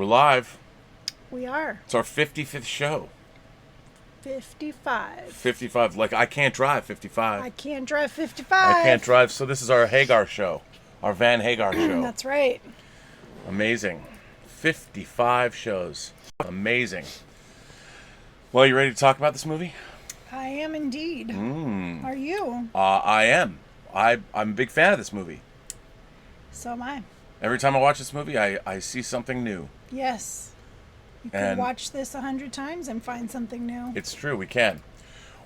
We're live. We are. It's our 55th show. 55. 55. Like, I can't drive 55. I can't drive 55. I can't drive. So this is our Hagar show. Our Van Hagar show. That's right. Amazing. 55 shows. Amazing. Well, you ready to talk about this movie? I am indeed. Are you? I am. I'm a big fan of this movie. So am I. Every time I watch this movie, I see something new. Yes. You can And watch this 100 times and find something new. It's true, we can.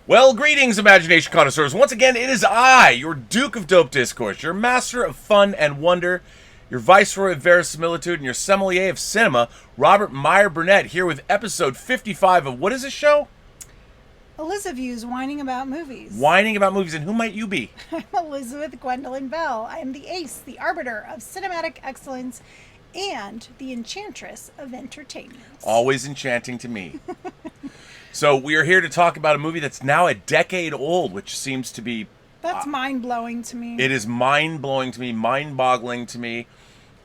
Well, greetings, imagination connoisseurs. Once again, it is I, your Duke of Dope Discourse, your master of fun and wonder, your viceroy of verisimilitude, and your sommelier of cinema, Robert Meyer Burnett, here with episode 55 of what is this show? Elizabeth's whining about movies. Whining about movies, and who might you be? I'm Elizabeth Gwendolyn Bell. I am the ace, the arbiter of cinematic excellence, and the enchantress of entertainment. Always enchanting to me. So we are here to talk about a movie that's now a decade old, which seems to be... That's mind-blowing to me. It is mind-blowing to me, mind-boggling to me.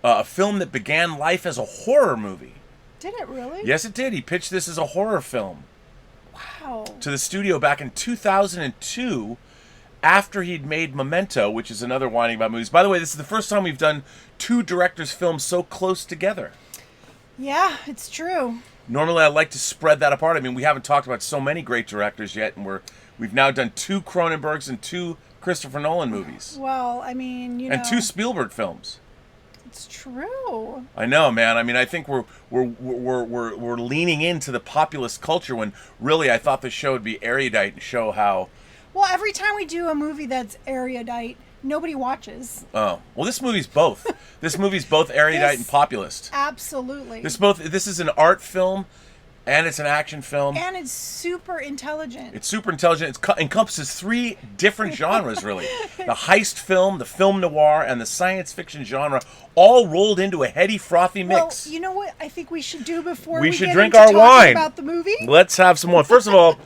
A film that began life as a horror movie. Did it really? Yes, it did. He pitched this as a horror film. Wow. To the studio back in 2002 after he'd made Memento, which is another whining about movies. By the way, this is the first time we've done two directors' films so close together. Yeah, it's true. Normally, I like to spread that apart. I mean, we haven't talked about so many great directors yet, and we've now done two Cronenbergs and two Christopher Nolan movies. Well, I mean, and two Spielberg films. It's true. I know, man. I mean, I think we're leaning into the populist culture when really I thought the show would be erudite and show how. Well, every time we do a movie that's erudite, nobody watches. Oh, well, this movie's both. This movie's both erudite and populist. Absolutely. This is an art film, and it's an action film. And it's super intelligent. It's super intelligent. It encompasses three different genres, really. The heist film, the film noir, and the science fiction genre, all rolled into a heady, frothy mix. Well, you know what I think we should do before we should get drink into our talking wine about the movie? Let's have some wine. First of all,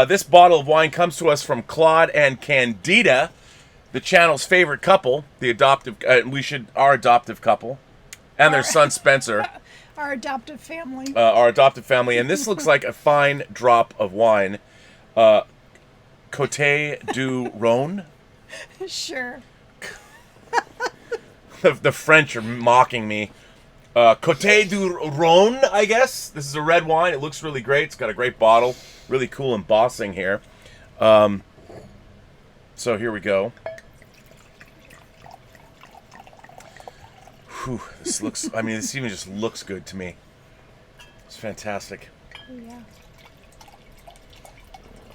this bottle of wine comes to us from Claude and Candida, the channel's favorite couple, our adoptive couple, and their son Spencer. Our adoptive family. And this looks like a fine drop of wine. Côte du Rhône. Sure. The French are mocking me. Côte du Rhône, I guess. This is a red wine. It looks really great. It's got a great bottle. Really cool embossing here. So here we go. Whew, this even just looks good to me. It's fantastic. Yeah.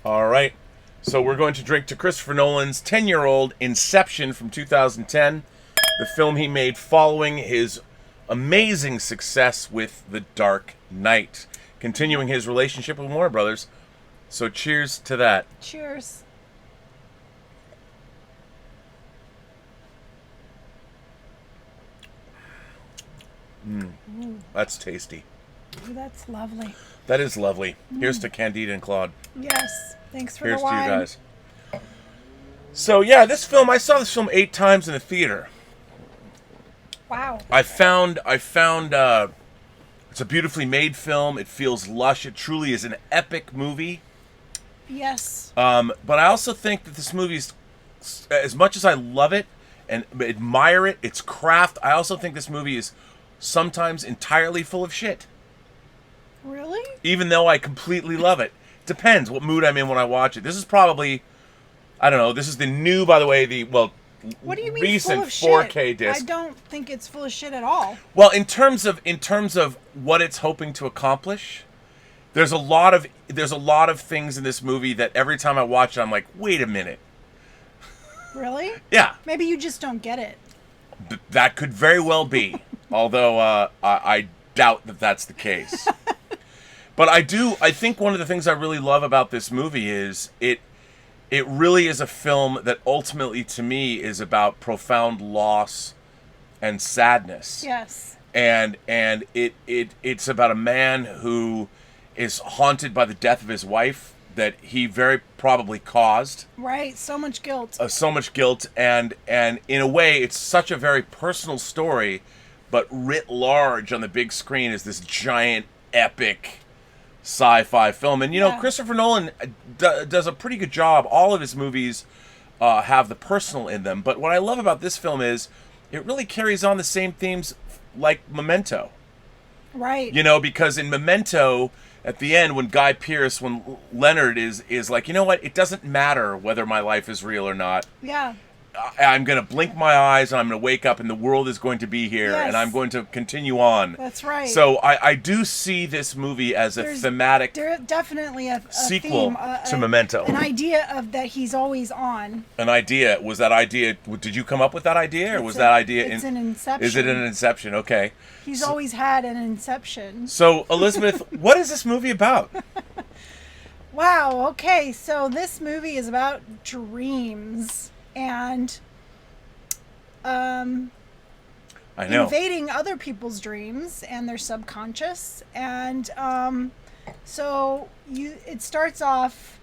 All right. So we're going to drink to Christopher Nolan's 10-year-old Inception from 2010, the film he made following his amazing success with The Dark Knight, continuing his relationship with Warner Brothers. So cheers to that. Cheers. That's tasty. Ooh, that's lovely. That is lovely. Here's to Candida and Claude. Yes. Thanks for Here's the wine. to you guys. So yeah, I saw this film 8 times in the theater. Wow. I found it's a beautifully made film. It feels lush. It truly is an epic movie. Yes. But I also think that this movie is, as much as I love it and admire it, its craft, I also think this movie is sometimes entirely full of shit. Really? Even though I completely love it. Depends what mood I'm in when I watch it. This is probably, I don't know, this is the new, by the way, what do you mean recent full of 4K shit? disc. I don't think it's full of shit at all. Well, in terms of what it's hoping to accomplish, there's a lot of things in this movie that every time I watch it, I'm like, wait a minute. Really? Yeah. Maybe you just don't get it. That could very well be. Although I doubt that that's the case. But I think one of the things I really love about this movie is it really is a film that ultimately, to me, is about profound loss and sadness. Yes. And it's about a man who is haunted by the death of his wife that he very probably caused. Right, so much guilt. So much guilt, and in a way, it's such a very personal story, but writ large on the big screen is this giant, epic sci-fi film. And, Christopher Nolan does a pretty good job. All of his movies have the personal in them. But what I love about this film is it really carries on the same themes like Memento. Right. Because in Memento, at the end, when when Leonard is like, you know what, it doesn't matter whether my life is real or not. Yeah. I'm going to blink my eyes and I'm going to wake up and the world is going to be here and I'm going to continue on. That's right. So I do see this movie as a thematic definitely a sequel theme, to Memento. An idea of that he's always on. An idea. Was that idea, did you come up with that idea or was that idea it's an Inception. Is it an Inception? Okay. He's always had an Inception. So, Elizabeth, what is this movie about? Wow, okay. So this movie is about dreams. And invading other people's dreams and their subconscious. And it starts off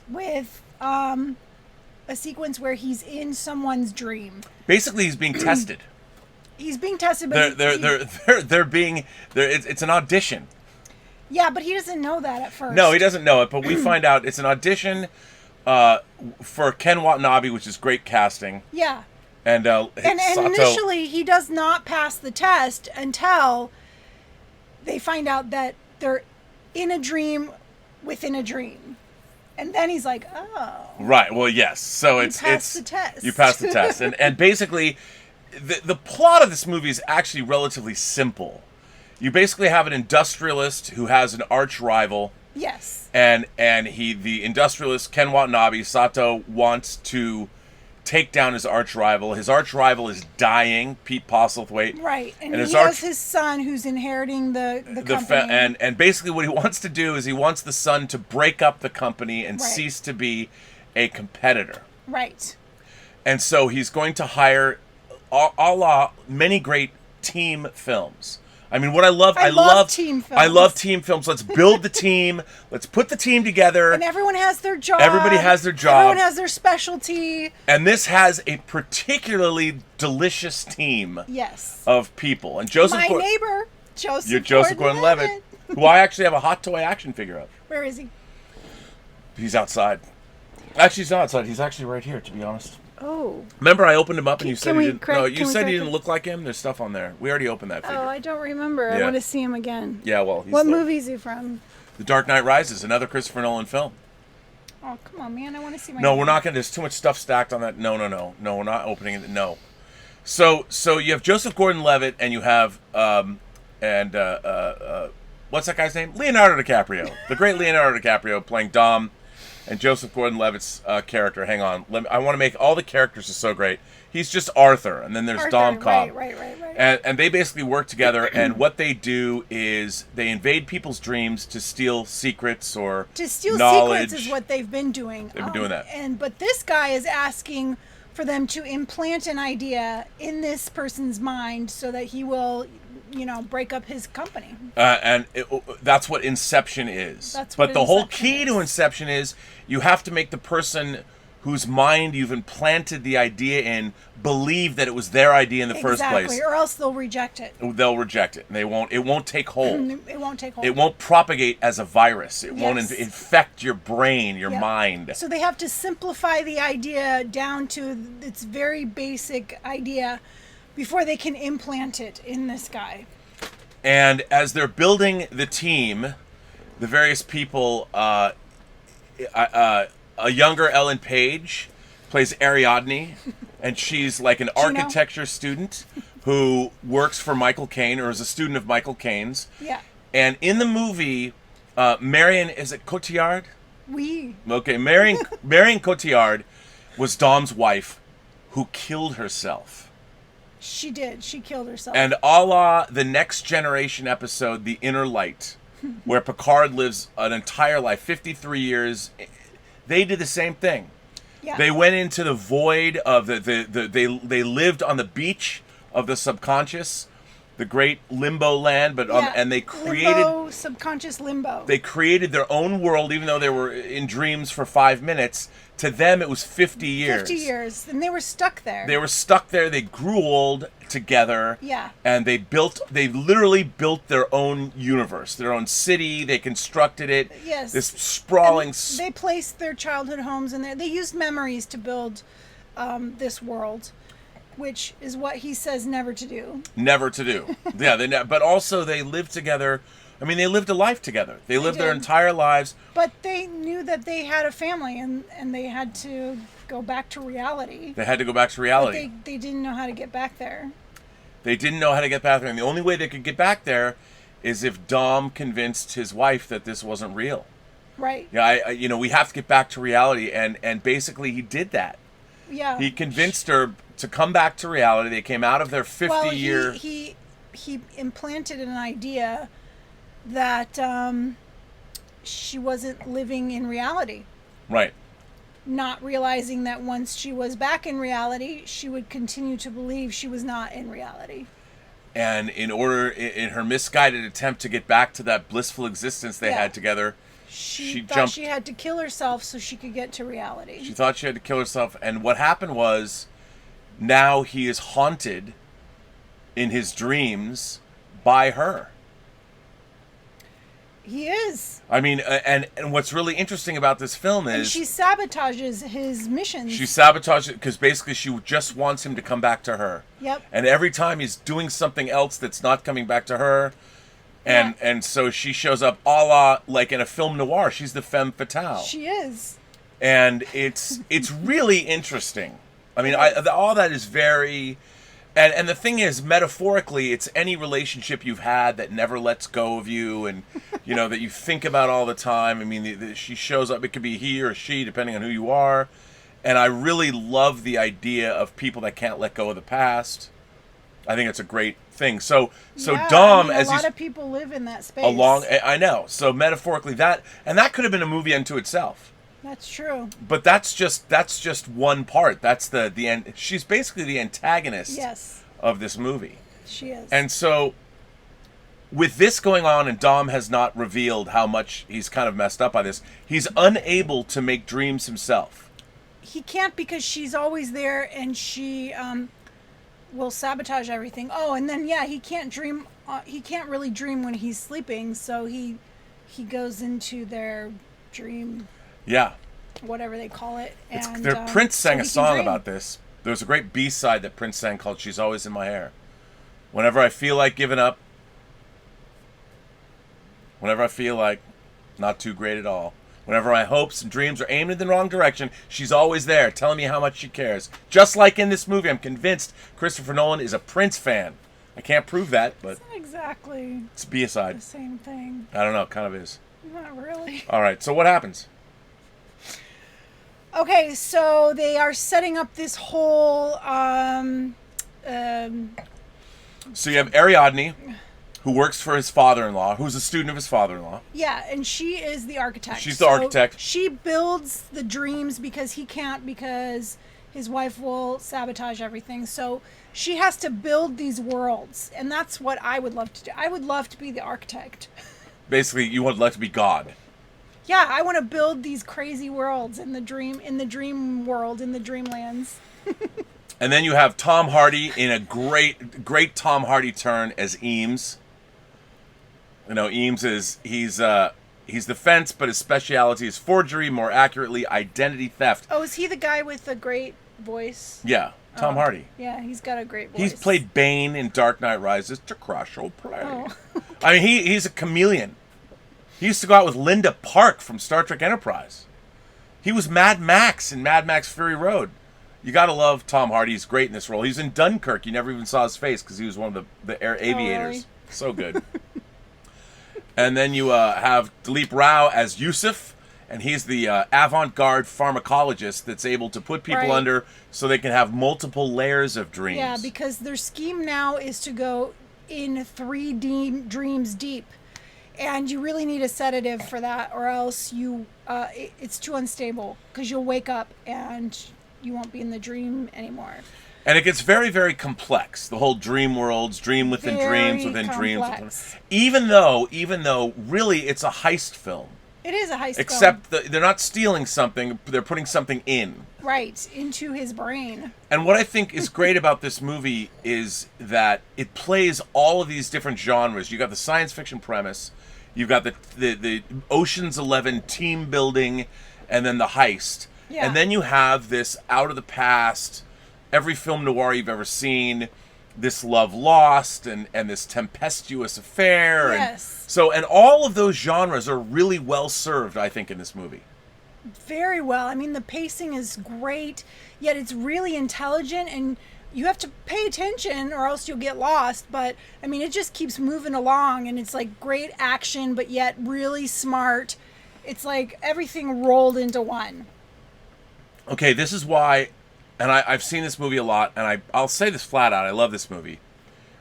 with a sequence where he's in someone's dream. Basically, he's being tested. He's being tested, but it's an audition. Yeah, but he doesn't know that at first. No, he doesn't know it, but we find out it's an audition for Ken Watanabe, which is great casting. Yeah. And initially he does not pass the test until they find out that they're in a dream within a dream. And then he's like, oh. Right, well, yes. So you passed the test. You passed the test. And basically, the plot of this movie is actually relatively simple. You basically have an industrialist who has an arch rival. Yes. And the industrialist, Ken Watanabe, Sato, wants to take down his arch rival. His arch rival is dying, Pete Postlethwaite. Right. And he has his son who's inheriting the company. And basically what he wants to do is he wants the son to break up the company and cease to be a competitor. Right. And so he's going to hire a la many great team films. I mean, what I love team films. I love team films. Let's build the team. Let's put the team together. And everyone has their job. Everybody has their job. Everyone has their specialty. And this has a particularly delicious team. Yes. Of people. And neighbor, Joseph. You're Joseph Gordon-Levitt, who I actually have a hot toy action figure of. Where is he? He's outside. Actually, he's not outside. He's actually right here, to be honest. Oh. Remember I opened him up and you said he didn't... No, you said he didn't look like him? There's stuff on there. We already opened that figure. Oh, I don't remember. I want to see him again. Yeah, well, What movie is he from? The Dark Knight Rises, another Christopher Nolan film. Oh, come on, man. I want to see my... No, we're not going to... There's too much stuff stacked on that. No, we're not opening it. No. So you have Joseph Gordon-Levitt and you have... what's that guy's name? Leonardo DiCaprio. The great Leonardo DiCaprio playing Dom. And Joseph Gordon-Levitt's character, hang on. I want to make all the characters are so great. He's just Arthur, and then there's Dom Cobb. Right. And they basically work together, and what they do is they invade people's dreams to steal secrets or knowledge. Secrets is what they've been doing. They've been doing that. But this guy is asking for them to implant an idea in this person's mind so that he will... break up his company. That's what Inception is. But the whole key to Inception is you have to make the person whose mind you've implanted the idea in believe that it was their idea in the first place. Exactly, or else they'll reject it. They'll reject it. And it won't take hold. It won't take hold. It won't propagate as a virus. It won't infect your brain, your mind. So they have to simplify the idea down to its very basic idea before they can implant it in this guy. And as they're building the team, the various people, a younger Ellen Page plays Ariadne, and she's like an architecture student who works for Michael Caine, or is a student of Michael Caine's. Yeah. And in the movie, Marion, is it Cotillard? Oui. Okay, Marion Cotillard was Dom's wife who killed herself. She did. She killed herself. And a la the Next Generation episode, The Inner Light, where Picard lives an entire life, 53 years, they did the same thing. Yeah. They went into the void of they lived on the beach of the subconscious, the great limbo land, but and they created limbo, subconscious limbo. They created their own world, even though they were in dreams for 5 minutes. To them, it was 50 years. 50 years, and they were stuck there. They were stuck there. They grew old together. Yeah. And they literally built their own universe, their own city. They constructed it. Yes. This sprawling. They placed their childhood homes in there. They used memories to build this world, which is what he says never to do. Never to do. Yeah. But also they lived together. I mean, they lived a life together. They lived their entire lives. But they knew that they had a family, and they had to go back to reality. They had to go back to reality. But they didn't know how to get back there. They didn't know how to get back there. And the only way they could get back there is if Dom convinced his wife that this wasn't real. Right. Yeah, we have to get back to reality. And basically he did that. Yeah. He convinced her to come back to reality. They came out of their 50-year... He implanted an idea that she wasn't living in reality. Right. Not realizing that once she was back in reality, she would continue to believe she was not in reality. And in her misguided attempt to get back to that blissful existence they had together, she thought she had to kill herself so she could get to reality. She thought she had to kill herself. And what happened was, now he is haunted in his dreams by her. He is. I mean, and what's really interesting about this film is... And she sabotages his missions. She sabotages it because basically she just wants him to come back to her. Yep. And every time he's doing something else that's not coming back to her, and so she shows up a la, like in a film noir. She's the femme fatale. She is. And it's really interesting. I mean, all that is very... And the thing is, metaphorically, it's any relationship you've had that never lets go of you and, that you think about all the time. I mean, she shows up. It could be he or she, depending on who you are. And I really love the idea of people that can't let go of the past. I think it's a great thing. So Dom, a lot of people live in that space. I know. So metaphorically, that could have been a movie unto itself. That's true. But that's just one part. That's the end. She's basically the antagonist of this movie. She is. And so with this going on, and Dom has not revealed how much he's kind of messed up by this, he's unable to make dreams himself. He can't because she's always there and she will sabotage everything. Oh, and then he can't dream. He can't really dream when he's sleeping, so he goes into their dream. Yeah. Whatever they call it. And Prince sang a song about this. There was a great B-side that Prince sang called She's Always in My Hair. Whenever I feel like giving up, whenever I feel like not too great at all, whenever my hopes and dreams are aimed in the wrong direction, she's always there telling me how much she cares. Just like in this movie, I'm convinced Christopher Nolan is a Prince fan. I can't prove that, but... It's not exactly... It's a B-side. The same thing. I don't know, it kind of is. Not really. All right, so what happens? Okay, so they are setting up this whole... So you have Ariadne, who works for his father-in-law, who's a student of his father-in-law. Yeah, and she is the architect. She's the architect. She builds the dreams because he can't, because his wife will sabotage everything. So she has to build these worlds, and that's what I would love to do. I would love to be the architect. Basically, you would like to be God. Yeah, I want to build these crazy worlds in the dream world, in the dreamlands. And then you have Tom Hardy in a great Tom Hardy turn as Eames. Eames he's the fence, but his speciality is forgery, more accurately, identity theft. Oh, is he the guy with the great voice? Yeah, Tom Hardy. Yeah, he's got a great voice. He's played Bane in Dark Knight Rises. To crush or play. Oh. I mean, he's a chameleon. He used to go out with Linda Park from Star Trek Enterprise. He was Mad Max in Mad Max Fury Road. You gotta love Tom Hardy. He's great in this role. He was in Dunkirk. You never even saw his face because he was one of the air aviators. Oh, really? So good. And then you have Dileep Rao as Yusuf, and he's the avant-garde pharmacologist that's able to put people under so they can have multiple layers of dreams. Yeah, because their scheme now is to go in 3D dreams deep. And you really need a sedative for that, or else it's too unstable, because you'll wake up and you won't be in the dream anymore. And it gets very, very complex. The whole dream worlds, dream within dreams, Very within complex. dreams. Even though, really, it's a heist film. It is a heist film. Except they're not stealing something, they're putting something in. Right, into his brain. And what I think is great about this movie is that it plays all of these different genres. You got the science fiction premise, you've got the Ocean's 11 team building, and then the heist. Yeah. And then you have this out of the past, every film noir you've ever seen, this love lost and this tempestuous affair. Yes. And all of those genres are really well served, I think, in this movie. Very well. I mean, the pacing is great, yet it's really intelligent, and you have to pay attention or else you'll get lost. But, I mean, it just keeps moving along, and it's like great action, but yet really smart. It's like everything rolled into one. Okay, this is why, and I've seen this movie a lot, and I'll say this flat out, I love this movie.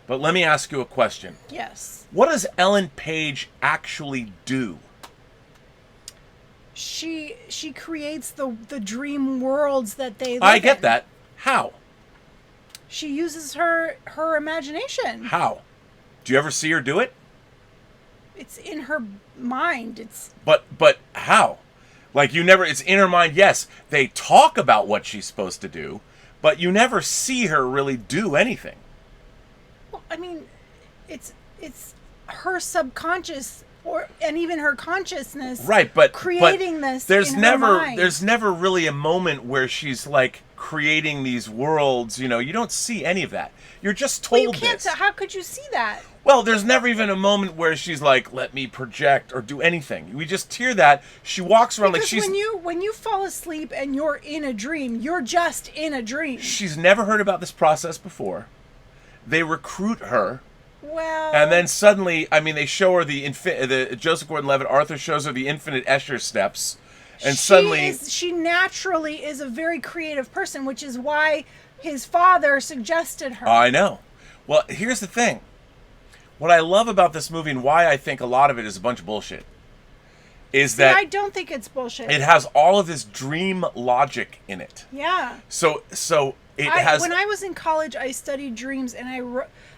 But let me ask you a question. Yes. What does Ellen Page actually do? She creates the dream worlds that they live I get in. that. How? She uses her imagination. How? Do you ever see her do it? It's in her mind. It's But how? Like, you never, it's in her mind, yes. They talk about what she's supposed to do, but you never see her really do anything. well, I mean, it's her subconscious and even her consciousness, Right, but creating this. There's in her never mind. there's never really a moment where she's like creating these worlds. You don't see any of that. You're just told Well, you can't. this. How could you see that? Well, there's never even a moment where she's like, "Let me project" or do anything. We just hear that she walks around Because like she's. when you fall asleep and you're in a dream, you're just in a dream. She's never heard about this process before. They recruit her. Well, And then suddenly, I mean, they show her the Joseph Gordon-Levitt. Arthur shows her the infinite Escher steps, and suddenly she naturally is a very creative person, which is why his father suggested her. I know. Well, here's the thing. What I love about this movie and why I think a lot of it is a bunch of bullshit is that I don't think it's bullshit. it has all of this dream logic in it. Yeah. So it has. When I was in college, I studied dreams, and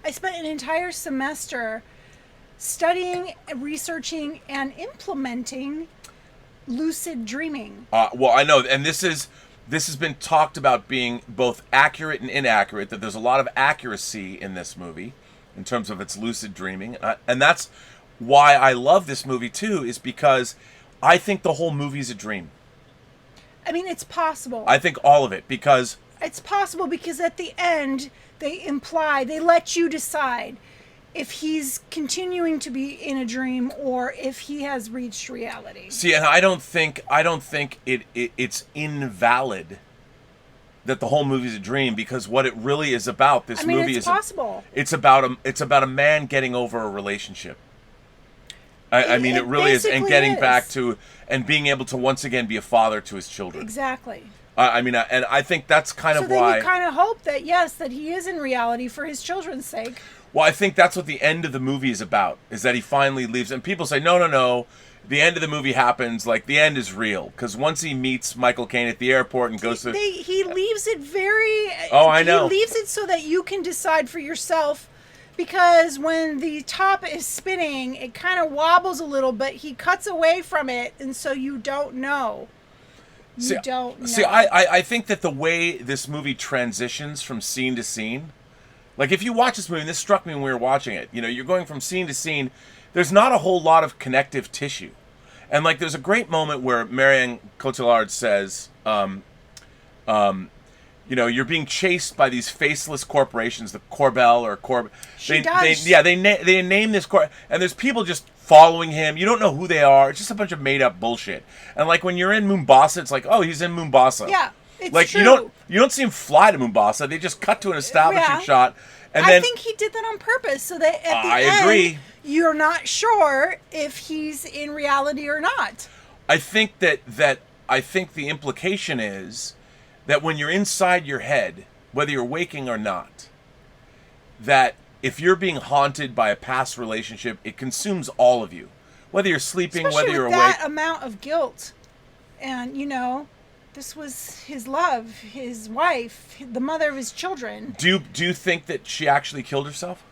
I spent an entire semester studying, researching, and implementing lucid dreaming. Well, I know, and this has been talked about being both accurate and inaccurate. That there's a lot of accuracy in this movie in terms of its lucid dreaming, and that's why I love this movie too. Is because I think the whole movie is a dream. I mean, it's possible. I think all of it because. It's possible because at the end, they let you decide if he's continuing to be in a dream or if he has reached reality. See, and I don't think it's invalid that the whole movie's a dream because what it really is about, this movie it's is possible. It's about a man getting over a relationship. I mean, it really is, and getting back to and being able to once again be a father to his children. Exactly. I mean, and I think that's kind of So then why. you kind of hope that that he is in reality for his children's sake. Well, I think that's what the end of the movie is about, is that he finally leaves. And people say, no. The end of the movie happens, like, the end is real. Because once he meets Michael Caine at the airport and goes to... He leaves it very... Oh, I know. He leaves it so that you can decide for yourself. Because when the top is spinning, it kind of wobbles a little, but he cuts away from it, and so you don't know. You don't know. See, I think that the way this movie transitions from scene to scene... Like, if you watch this movie, and this struck me when we were watching it, you're going from scene to scene, there's not a whole lot of connective tissue. And, like, there's a great moment where Marion Cotillard says, you're being chased by these faceless corporations, the Corbell or Corb... She does. They name this and there's people just following him. You don't know who they are. It's just a bunch of made-up bullshit. And, like, when you're in Mombasa, it's like, oh, he's in Mombasa. Yeah. It's like true. you don't see him fly to Mombasa. They just cut to an establishing shot, and then I think he did that on purpose so that at the I end agree. You're not sure if he's in reality or not. I think that I think the implication is that when you're inside your head, whether you're waking or not, that if you're being haunted by a past relationship, it consumes all of you, whether you're sleeping, Especially whether you're with awake. that amount of guilt, and This was his love, his wife, the mother of his children. Do you think that she actually killed herself?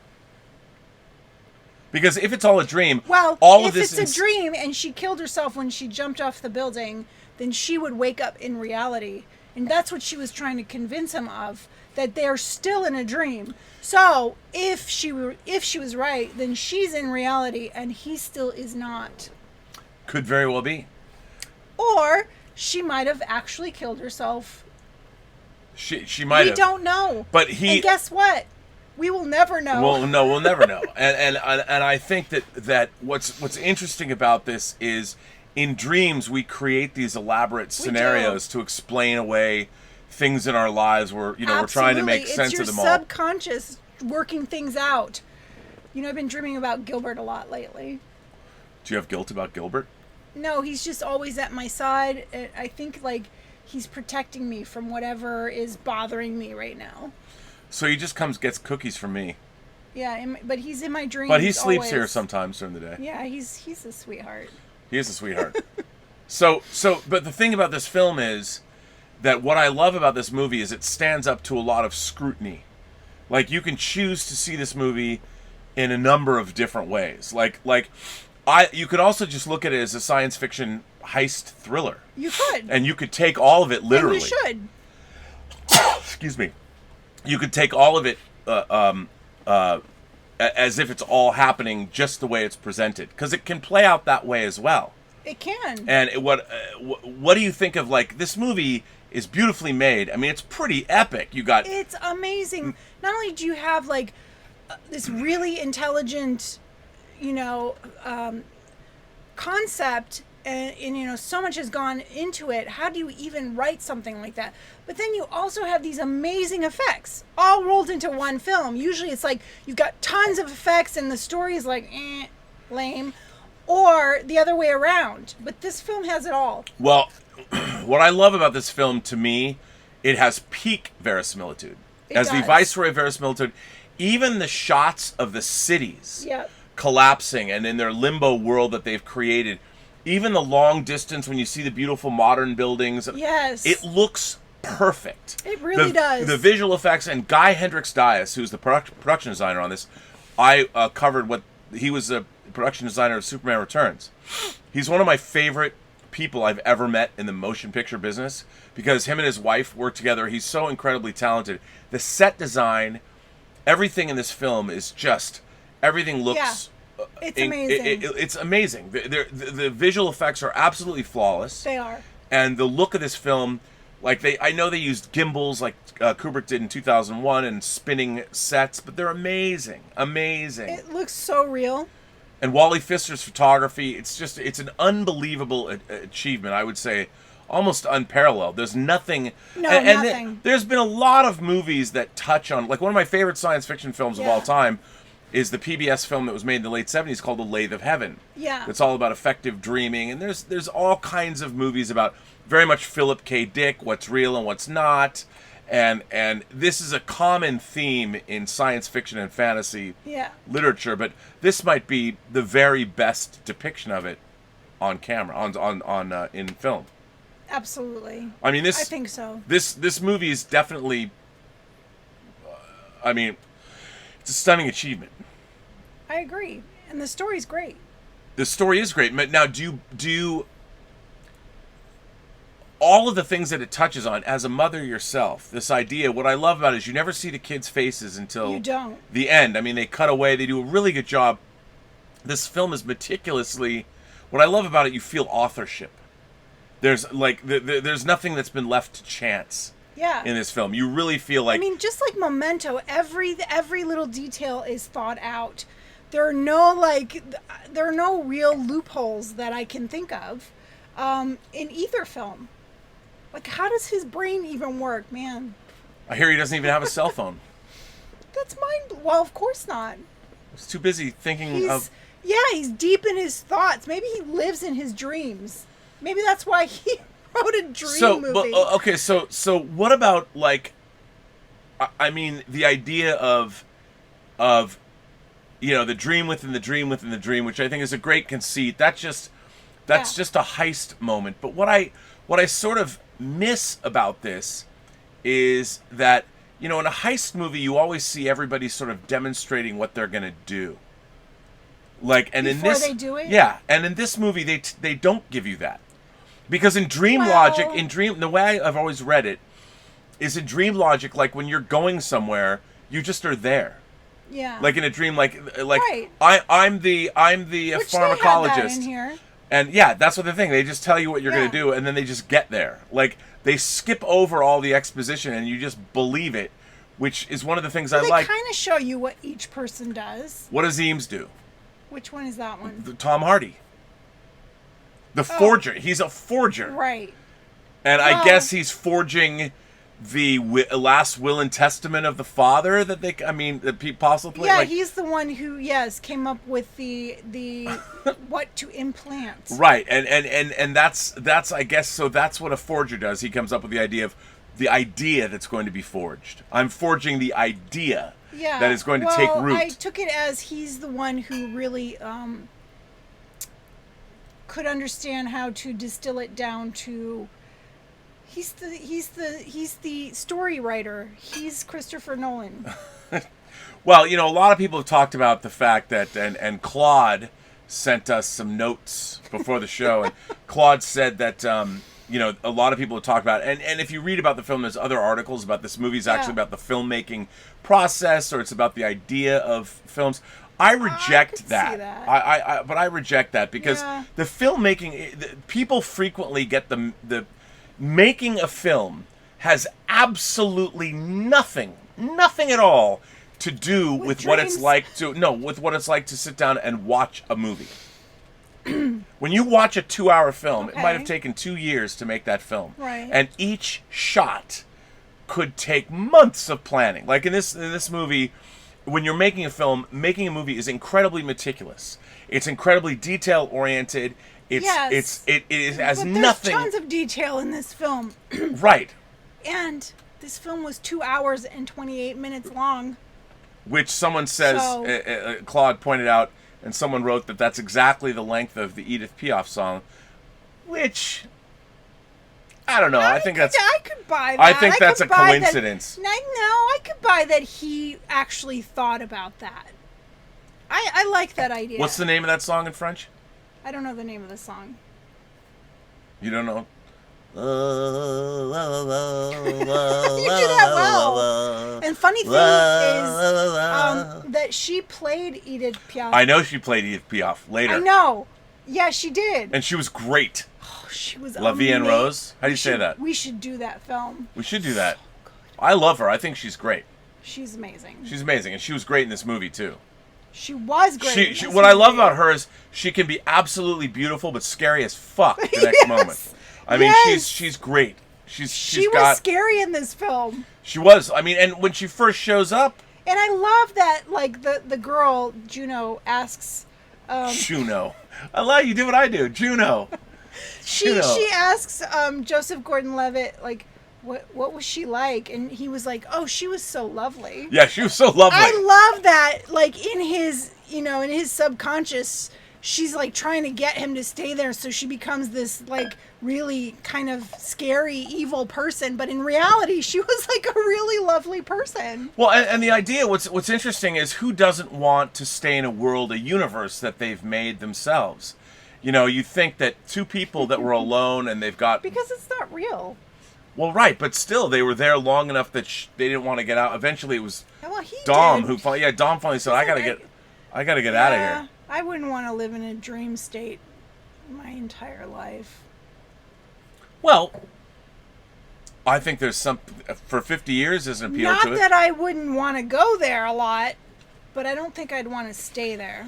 Because if it's all a dream, Well, all if of this it's a dream and she killed herself when she jumped off the building, then she would wake up in reality. And that's what she was trying to convince him of, that they're still in a dream. So if she was right, then she's in reality and he still is not. Could very well be. Or she might have actually killed herself. She might have. We don't know. But And guess what? We will never know. Well, no, we'll never know. And I think that what's interesting about this is, in dreams we create these elaborate scenarios to explain away things in our lives where we're trying to make sense of them all. It's your subconscious working things out. I've been dreaming about Gilbert a lot lately. Do you have guilt about Gilbert? No, he's just always at my side. I think he's protecting me from whatever is bothering me right now. So he just gets cookies from me. Yeah, but he's in my dreams. But he sleeps always. here sometimes during the day. Yeah, he's a sweetheart. He is a sweetheart. But the thing about this film is that what I love about this movie is it stands up to a lot of scrutiny. Like, you can choose to see this movie in a number of different ways. You could also just look at it as a science fiction heist thriller. You could. And you could take all of it literally. And you should. Excuse me. You could take all of it as if it's all happening just the way it's presented, because it can play out that way as well. It can. And what do you think of, this movie is beautifully made? I mean, it's pretty epic. It's amazing. Not only do you have this really intelligent, concept, and so much has gone into it. How do you even write something like that? But then you also have these amazing effects all rolled into one film. Usually it's you've got tons of effects and the story is lame, or the other way around. But this film has it all. Well, what I love about this film, to me, it has peak verisimilitude. As the Viceroy of verisimilitude, even the shots of the cities collapsing and in their limbo world that they've created, even the long distance when you see the beautiful modern buildings, it looks perfect. It really does. The visual effects, and Guy Hendricks Dias, who's the production designer on this, I covered he was the production designer of Superman Returns. He's one of my favorite people I've ever met in the motion picture business, because him and his wife work together. He's so incredibly talented. The set design, everything in this film is just, everything looks... It's amazing. It's amazing. The visual effects are absolutely flawless. They are. And the look of this film, I know they used gimbals like Kubrick did in 2001 and spinning sets, but they're amazing. Amazing. It looks so real. And Wally Pfister's photography, it's an unbelievable achievement. I would say almost unparalleled. There's nothing. Nothing. There's been a lot of movies that touch on, one of my favorite science fiction films of all time is the PBS film that was made in the late 70s called The Lathe of Heaven. Yeah. It's all about effective dreaming. And there's all kinds of movies about very much Philip K. Dick, what's real and what's not. And this is a common theme in science fiction and fantasy literature, but this might be the very best depiction of it on camera, in film. Absolutely. I mean, I think so. This movie is definitely, it's a stunning achievement. I agree. And the story's great. The story is great. But now, do you all of the things that it touches on, as a mother yourself, this idea, what I love about it is you never see the kids' faces until the end. I mean, they cut away. They do a really good job. This film is meticulously, what I love about it, you feel authorship. There's there's nothing that's been left to chance. In this film, you really feel like... just like Memento, every little detail is thought out. There are no real loopholes that I can think of in either film. How does his brain even work, man? I hear he doesn't even have a cell phone. That's well, of course not. He's too busy thinking of... Yeah, he's deep in his thoughts. Maybe he lives in his dreams. Maybe that's why he wrote a dream movie. Okay, so what about, the idea of the dream within the dream within the dream, which I think is a great conceit. That's just a heist moment. But what I sort of miss about this is that, you know, in a heist movie, you always see everybody sort of demonstrating what they're going to do. Like, and Before in this, they do it? yeah, and in this movie, they don't give you that, because in dream Well- logic, the way I've always read it is in dream logic, like when you're going somewhere, you just are there. Yeah. Like in a dream, like Right. I'm the Which they had pharmacologist. that in here. And yeah, that's what the thing. They just tell you what you're Yeah. going to do, and then they just get there. Like, they skip over all the exposition, and you just believe it, which is one of the things I They like. kind of show you what each person does. What does Eames do? Which one is that one? Tom Hardy. The forger. He's a forger. Right. And I Well- guess he's forging the last will and testament of the father that that possibly. Yeah, like, he's the one who, yes, came up with the what to implant. right, and that's I guess, so that's what a forger does. He comes up with the idea that's going to be forged. I'm forging the idea Yeah. that is going to take root. I took it as he's the one who really could understand how to distill it down to. He's the story writer. He's Christopher Nolan. Well, you know, a lot of people have talked about the fact that, and Claude sent us some notes before the show, and Claude said that, you know, a lot of people have talked about it, and if you read about the film, there's other articles about this movie is actually about the filmmaking process, or it's about the idea of films. I reject could see that. that. But I reject that, because Yeah. the filmmaking, people frequently get the making a film has absolutely nothing at all to do with what it's dreams. like to sit down and watch a movie. When you watch a 2-hour film, it might have Okay. taken 2 years to make that film. Right. And each shot could take months of planning. Like in this movie, when you're making a film, making a movie is incredibly meticulous. It's incredibly detail oriented. It has But nothing. There's tons of detail in this film, Right. and this film was 2 hours and 28 minutes long. Which someone says, So- Claude pointed out, and someone wrote that that's exactly the length of the Edith Piaf song, which, I don't know. I think that's I could buy that. I think that's could a buy that- coincidence. I could buy that he actually thought about that. I like that idea. What's the name of that song in French? I don't know the name of the song. You don't know? You do that well. And funny thing is that she played Edith Piaf. I know she played Edith Piaf later. I know. Yeah, she did. And she was great. Oh, she was La Vie en amazing. Rose? How do you say that? We should do that film. We should do that. I love her. I think she's great. She's amazing. She's amazing. And she was great in this movie, too. She was great. She what I love about her is she can be absolutely beautiful but scary as fuck the next moment. I mean, Yes. she's great. She was scary in this film. She was. I mean, and when she first shows up, And I love that, like, the girl, Juno, asks... Juno. I love you do what I do. Juno. She asks Joseph Gordon-Levitt, like, what was she like? And he was like, oh, she was so lovely. Yeah, she was so lovely. I love that, like, in his subconscious, she's, like, trying to get him to stay there, so she becomes this, like, really kind of scary, evil person. But in reality, she was, like, a really lovely person. Well, and the idea, what's interesting is who doesn't want to stay in a universe that they've made themselves? You know, you think that two people that were alone and they've got... Because it's not real. Well, right, but still, they were there long enough that they didn't want to get out. Eventually, it was Well, he Dom did. Dom finally said, I gotta get out of here. I wouldn't want to live in a dream state my entire life. Well, I think there's for 50 years there's an appeal Not to it. that I wouldn't want to go there a lot, but I don't think I'd want to stay there.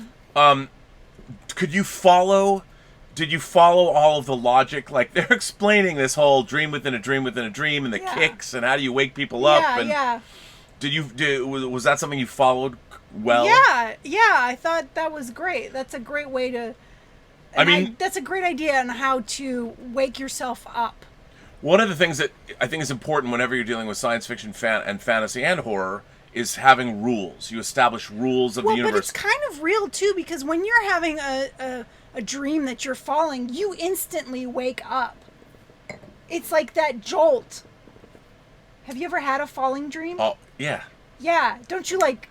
Did you follow all of the logic? Like, they're explaining this whole dream within a dream within a dream and the kicks and how do you wake people up? Yeah. Was that something you followed well? Yeah, I thought that was great. That's a great way to... that's a great idea on how to wake yourself up. One of the things that I think is important whenever you're dealing with science fiction, and fantasy and horror is having rules. You establish rules of the universe. But it's kind of real, too, because when you're having a dream that you're falling, you instantly wake up. It's like that jolt. Have you ever had a falling dream? Oh, yeah. Yeah. Don't you like...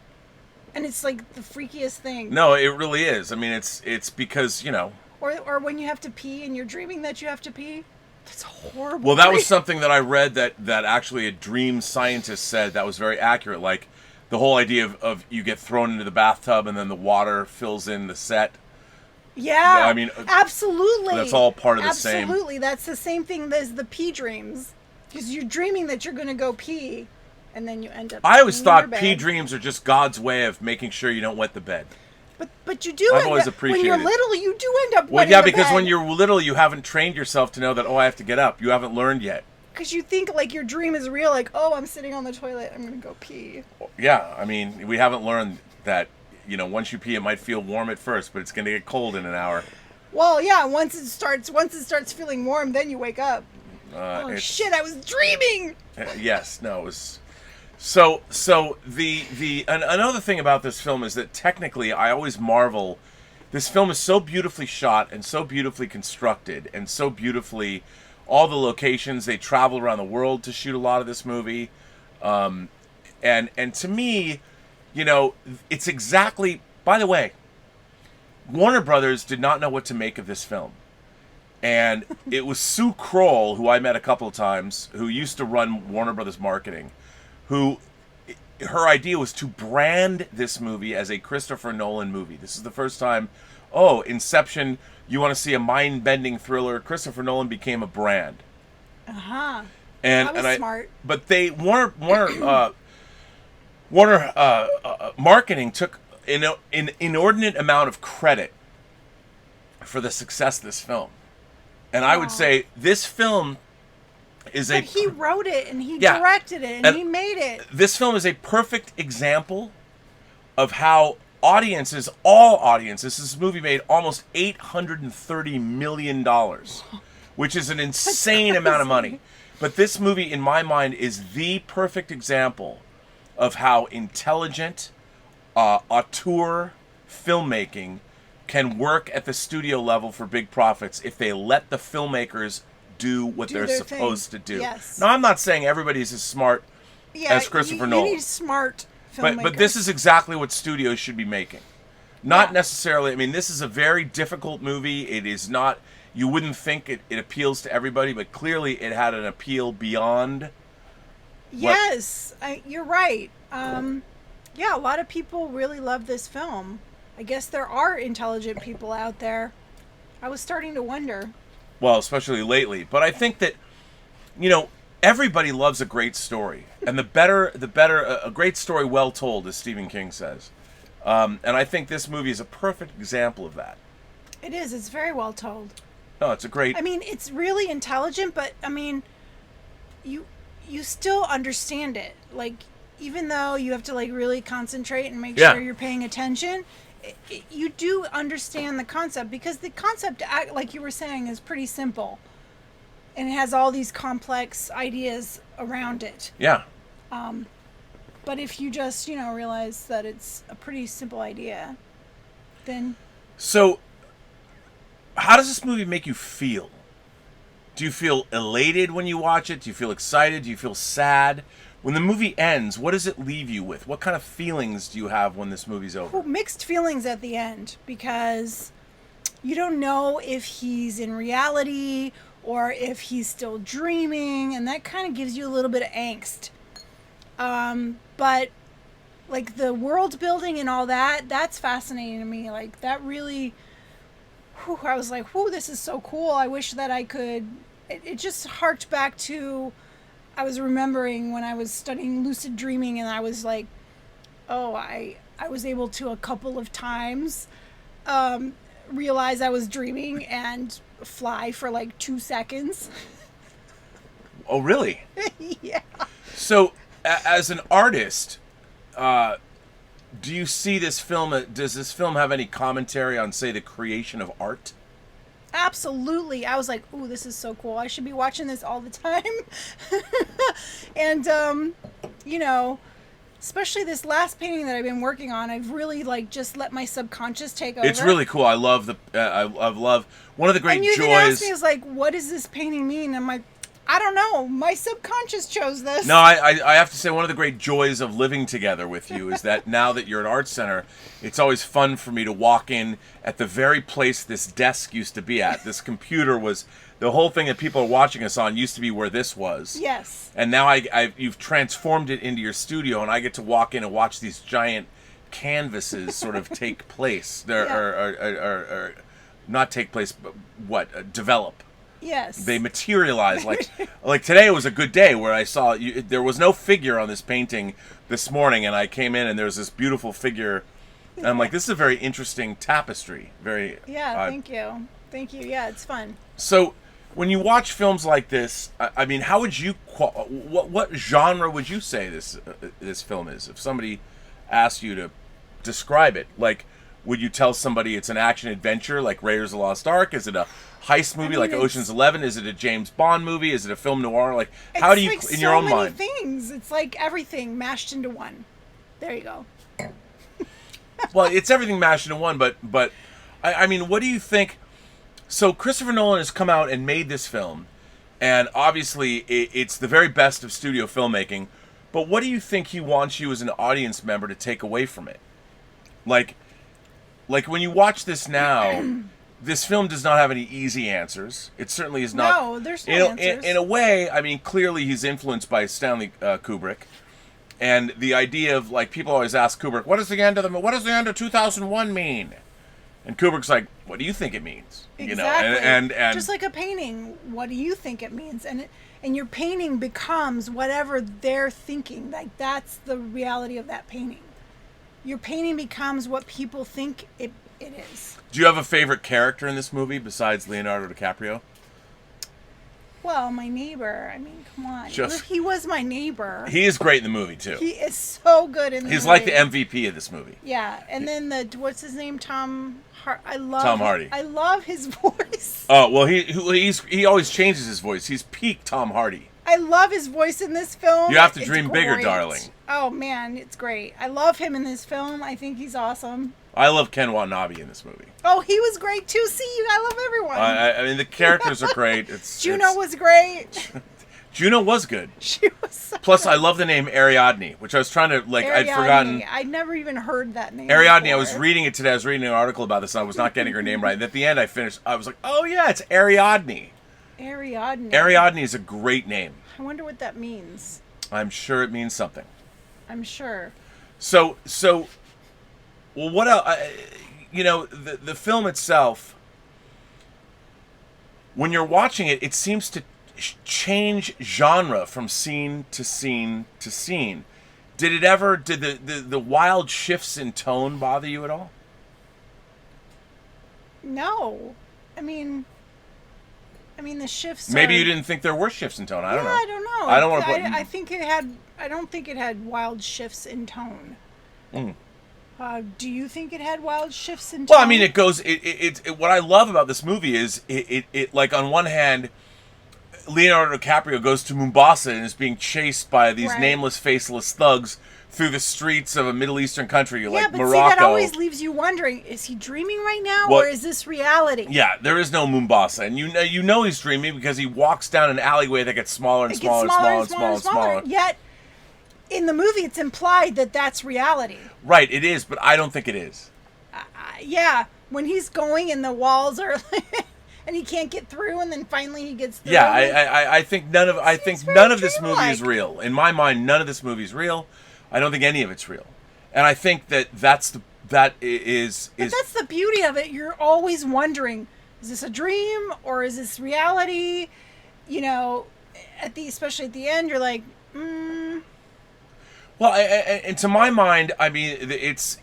And it's like the freakiest thing. No, it really is. I mean, it's because, you know... Or when you have to pee and you're dreaming that you have to pee. That's horrible. Well, that was something that I read that actually a dream scientist said that was very accurate. Like, the whole idea of you get thrown into the bathtub and then the water fills in the set. Yeah. I mean... Absolutely. That's all part of the same... Absolutely. That's the same thing as the pee dreams. Because you're dreaming that you're going to go pee, and then you end up... I always thought in your pee bed. dreams are just God's way of making sure you don't wet the bed. But you do I've end always up... appreciated When it. you're little, you do end up Well, wetting yeah, the because bed. when you're little, you haven't trained yourself to know that, oh, I have to get up. You haven't learned yet. Because you think, like, your dream is real. Like, oh, I'm sitting on the toilet. I'm going to go pee. Yeah, I mean, we haven't learned that, you know, once you pee, it might feel warm at first, but it's going to get cold in an hour. Well, yeah, once it starts feeling warm, then you wake up. Oh, shit, I was dreaming! Yes, no, it was... So another thing about this film is that technically, I always marvel... This film is so beautifully shot and so beautifully constructed and so beautifully... All the locations, they travel around the world to shoot a lot of this movie. And to me, you know, it's exactly... By the way, Warner Brothers did not know what to make of this film. And it was Sue Kroll, who I met a couple of times, who used to run Warner Brothers marketing, who her idea was to brand this movie as a Christopher Nolan movie. This is the first time, oh, Inception, you want to see a mind-bending thriller, Christopher Nolan became a brand. Uh-huh. And that was smart. But they Warner marketing took an inordinate amount of credit for the success of this film. And I would say this film is But he wrote it, and he directed it, and he made it. This film is a perfect example of how audiences, all audiences, this movie made almost $830 million, which is an insane amount of money. But this movie, in my mind, is the perfect example of how intelligent, auteur filmmaking can work at the studio level for big profits if they let the filmmakers do what they're supposed to do. Yes. Now, I'm not saying everybody's as smart as Christopher Nolan. You need smart filmmakers. But this is exactly what studios should be making. Not necessarily, I mean, this is a very difficult movie. It is not, you wouldn't think it appeals to everybody, but clearly it had an appeal beyond. Yes, you're right. Yeah, a lot of people really love this film. I guess there are intelligent people out there. I was starting to wonder. Well, especially lately. But I think that, you know, everybody loves a great story. And the better, a great story well told, as Stephen King says. And I think this movie is a perfect example of that. It is. It's very well told. No, it's a great... I mean, it's really intelligent, but, I mean, you still understand it. Like, even though you have to, like, really concentrate and make sure you're paying attention... You do understand the concept, because the concept, like you were saying, is pretty simple, and it has all these complex ideas around it. Yeah. But if you just, you know, realize that it's a pretty simple idea, then... So, how does this movie make you feel? Do you feel elated when you watch it? Do you feel excited? Do you feel sad? When the movie ends, what does it leave you with? What kind of feelings do you have when this movie's over? Well, mixed feelings at the end, because you don't know if he's in reality or if he's still dreaming, and that kind of gives you a little bit of angst. But, like, the world building and all that, that's fascinating to me. Like, that really... I was like, this is so cool. I wish that I could... It just harked back to... I was remembering when I was studying lucid dreaming, and I was like, I was able to a couple of times realize I was dreaming and fly for like 2 seconds. Oh, really? Yeah. So, as an artist, do you see this film, does this film have any commentary on, say, the creation of art? Absolutely. I was like, ooh, this is so cool. I should be watching this all the time. And, you know, especially this last painting that I've been working on, I've really, like, just let my subconscious take over. It's really cool. I love I love one of the great joys. And you joys. can ask me, is like, what does this painting mean? I'm like, I don't know. My subconscious chose this. No, I have to say one of the great joys of living together with you is that now that you're at Art Center, it's always fun for me to walk in at the very place this desk used to be at. This computer was, the whole thing that people are watching us on used to be where this was. Yes. And now you've transformed it into your studio, and I get to walk in and watch these giant canvases sort of take place. Or not take place, but develop. Yes. They materialize. Like today was a good day where I saw there was no figure on this painting this morning, and I came in and there's this beautiful figure, and I'm like, this is a very interesting tapestry. Very. Yeah. Thank you. Yeah, it's fun. So, when you watch films like this, I mean, how would you what genre would you say this film is? If somebody asked you to describe it, like, would you tell somebody it's an action adventure like Raiders of the Lost Ark? Is it a heist movie like Ocean's 11? Is it a James Bond movie? Is it a film noir? Like, how do you, like in your own mind? So many things. It's like everything mashed into one. There you go. Well, it's everything mashed into one, but I mean, what do you think? So Christopher Nolan has come out and made this film, and obviously it's the very best of studio filmmaking. But what do you think he wants you as an audience member to take away from it? Like when you watch this now, this film does not have any easy answers. It certainly is not. No, there's no answers. In a way, I mean, clearly he's influenced by Stanley Kubrick, and the idea of, like, people always ask Kubrick, what does the end of 2001 mean? And Kubrick's like, what do you think it means? Exactly. You know, and just like a painting, what do you think it means? And your painting becomes whatever they're thinking. Like, that's the reality of that painting. Your painting becomes what people think it is. Do you have a favorite character in this movie besides Leonardo DiCaprio? Well, my neighbor. I mean, come on. He was my neighbor. He is great in the movie, too. He is so good in the movie. He's like the MVP of this movie. Yeah, and then what's his name? Tom Hardy. I love his voice. Oh, well, he always changes his voice. He's peak Tom Hardy. I love his voice in this film. You have to dream bigger, darling. Oh, man, it's great. I love him in this film. I think he's awesome. I love Ken Watanabe in this movie. Oh, he was great too. See, I love everyone. I mean, the characters are great. Juno was great. Juno was good. She was so Plus, good. I love the name Ariadne, which I was trying to, I'd forgotten. I'd never even heard that name Ariadne, before. I was reading it today. I was reading an article about this, and I was not getting her name right. And at the end, I was like, oh, yeah, it's Ariadne. Ariadne. Ariadne is a great name. I wonder what that means. I'm sure it means something. I'm sure. So, well, what else? The film itself, when you're watching it, it seems to change genre from scene to scene to scene. Did the wild shifts in tone bother you at all? No. I mean the shifts. Maybe you didn't think there were shifts in tone. I don't know. I don't know. I don't want to. I don't think it had wild shifts in tone. Mm. Do you think it had wild shifts in tone? Well, I mean, it goes. What I love about this movie is it like, on one hand, Leonardo DiCaprio goes to Mombasa and is being chased by these nameless, faceless thugs through the streets of a Middle Eastern country like Morocco. See, that always leaves you wondering: is he dreaming right now, or is this reality? Yeah, there is no Mombasa, and you know he's dreaming because he walks down an alleyway that gets smaller and smaller. Yet, in the movie, it's implied that that's reality. Right, it is, but I don't think it is. Yeah, when he's going and the walls are, and he can't get through, and then finally he gets through. Yeah, I think none of this movie is real. In my mind, none of this movie is real. I don't think any of it's real, and I think that is. But that's the beauty of it. You're always wondering: is this a dream or is this reality? You know, especially at the end, you're like, Well, and to my mind, I mean, it's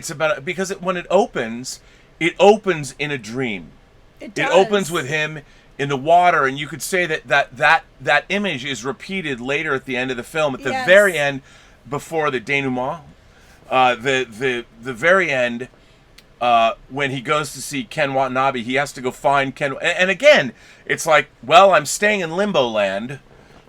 about, because when it opens in a dream. It does. It opens with him in the water, and you could say that image is repeated later at the end of the film, at the very end, before the denouement, the very end, when he goes to see Ken Watanabe, he has to go find Ken, and again, it's like, well, I'm staying in Limbo Land.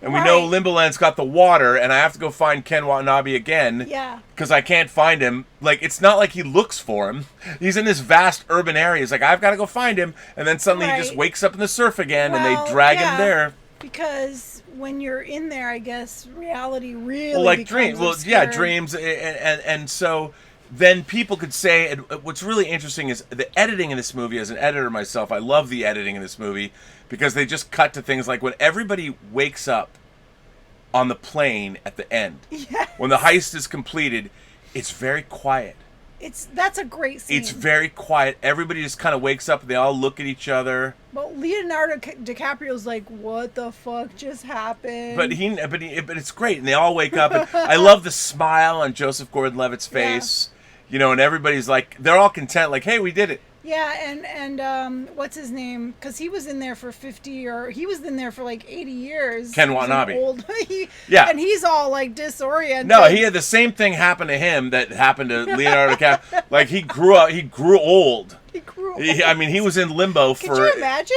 And we know Limbo Land's got the water, and I have to go find Ken Watanabe again. Yeah. Because I can't find him. Like, it's not like he looks for him. He's in this vast urban area. He's like, I've got to go find him. And then suddenly he just wakes up in the surf again, and they drag him there. Because when you're in there, I guess reality really Well, like becomes dreams. Well, obscure. yeah, dreams, and so then people could say. And what's really interesting is the editing in this movie. As an editor myself, I love the editing in this movie because they just cut to things like when everybody wakes up on the plane at the end. Yes. When the heist is completed, it's very quiet. That's a great scene. It's very quiet. Everybody just kind of wakes up and they all look at each other. But Leonardo DiCaprio's like, "What the fuck just happened?" But it's great, and they all wake up. And I love the smile on Joseph Gordon-Levitt's face, you know, and everybody's like, they're all content, like, "Hey, we did it." Yeah, and what's his name? Because he was in there for 50, or he was in there for like 80 years. Ken Watanabe. Old, Yeah. And he's all like disoriented. No, he had the same thing happen to him that happened to Leonardo DiCaprio. Like he grew up, he grew old. He grew old. I mean, he was in limbo for. Could you imagine?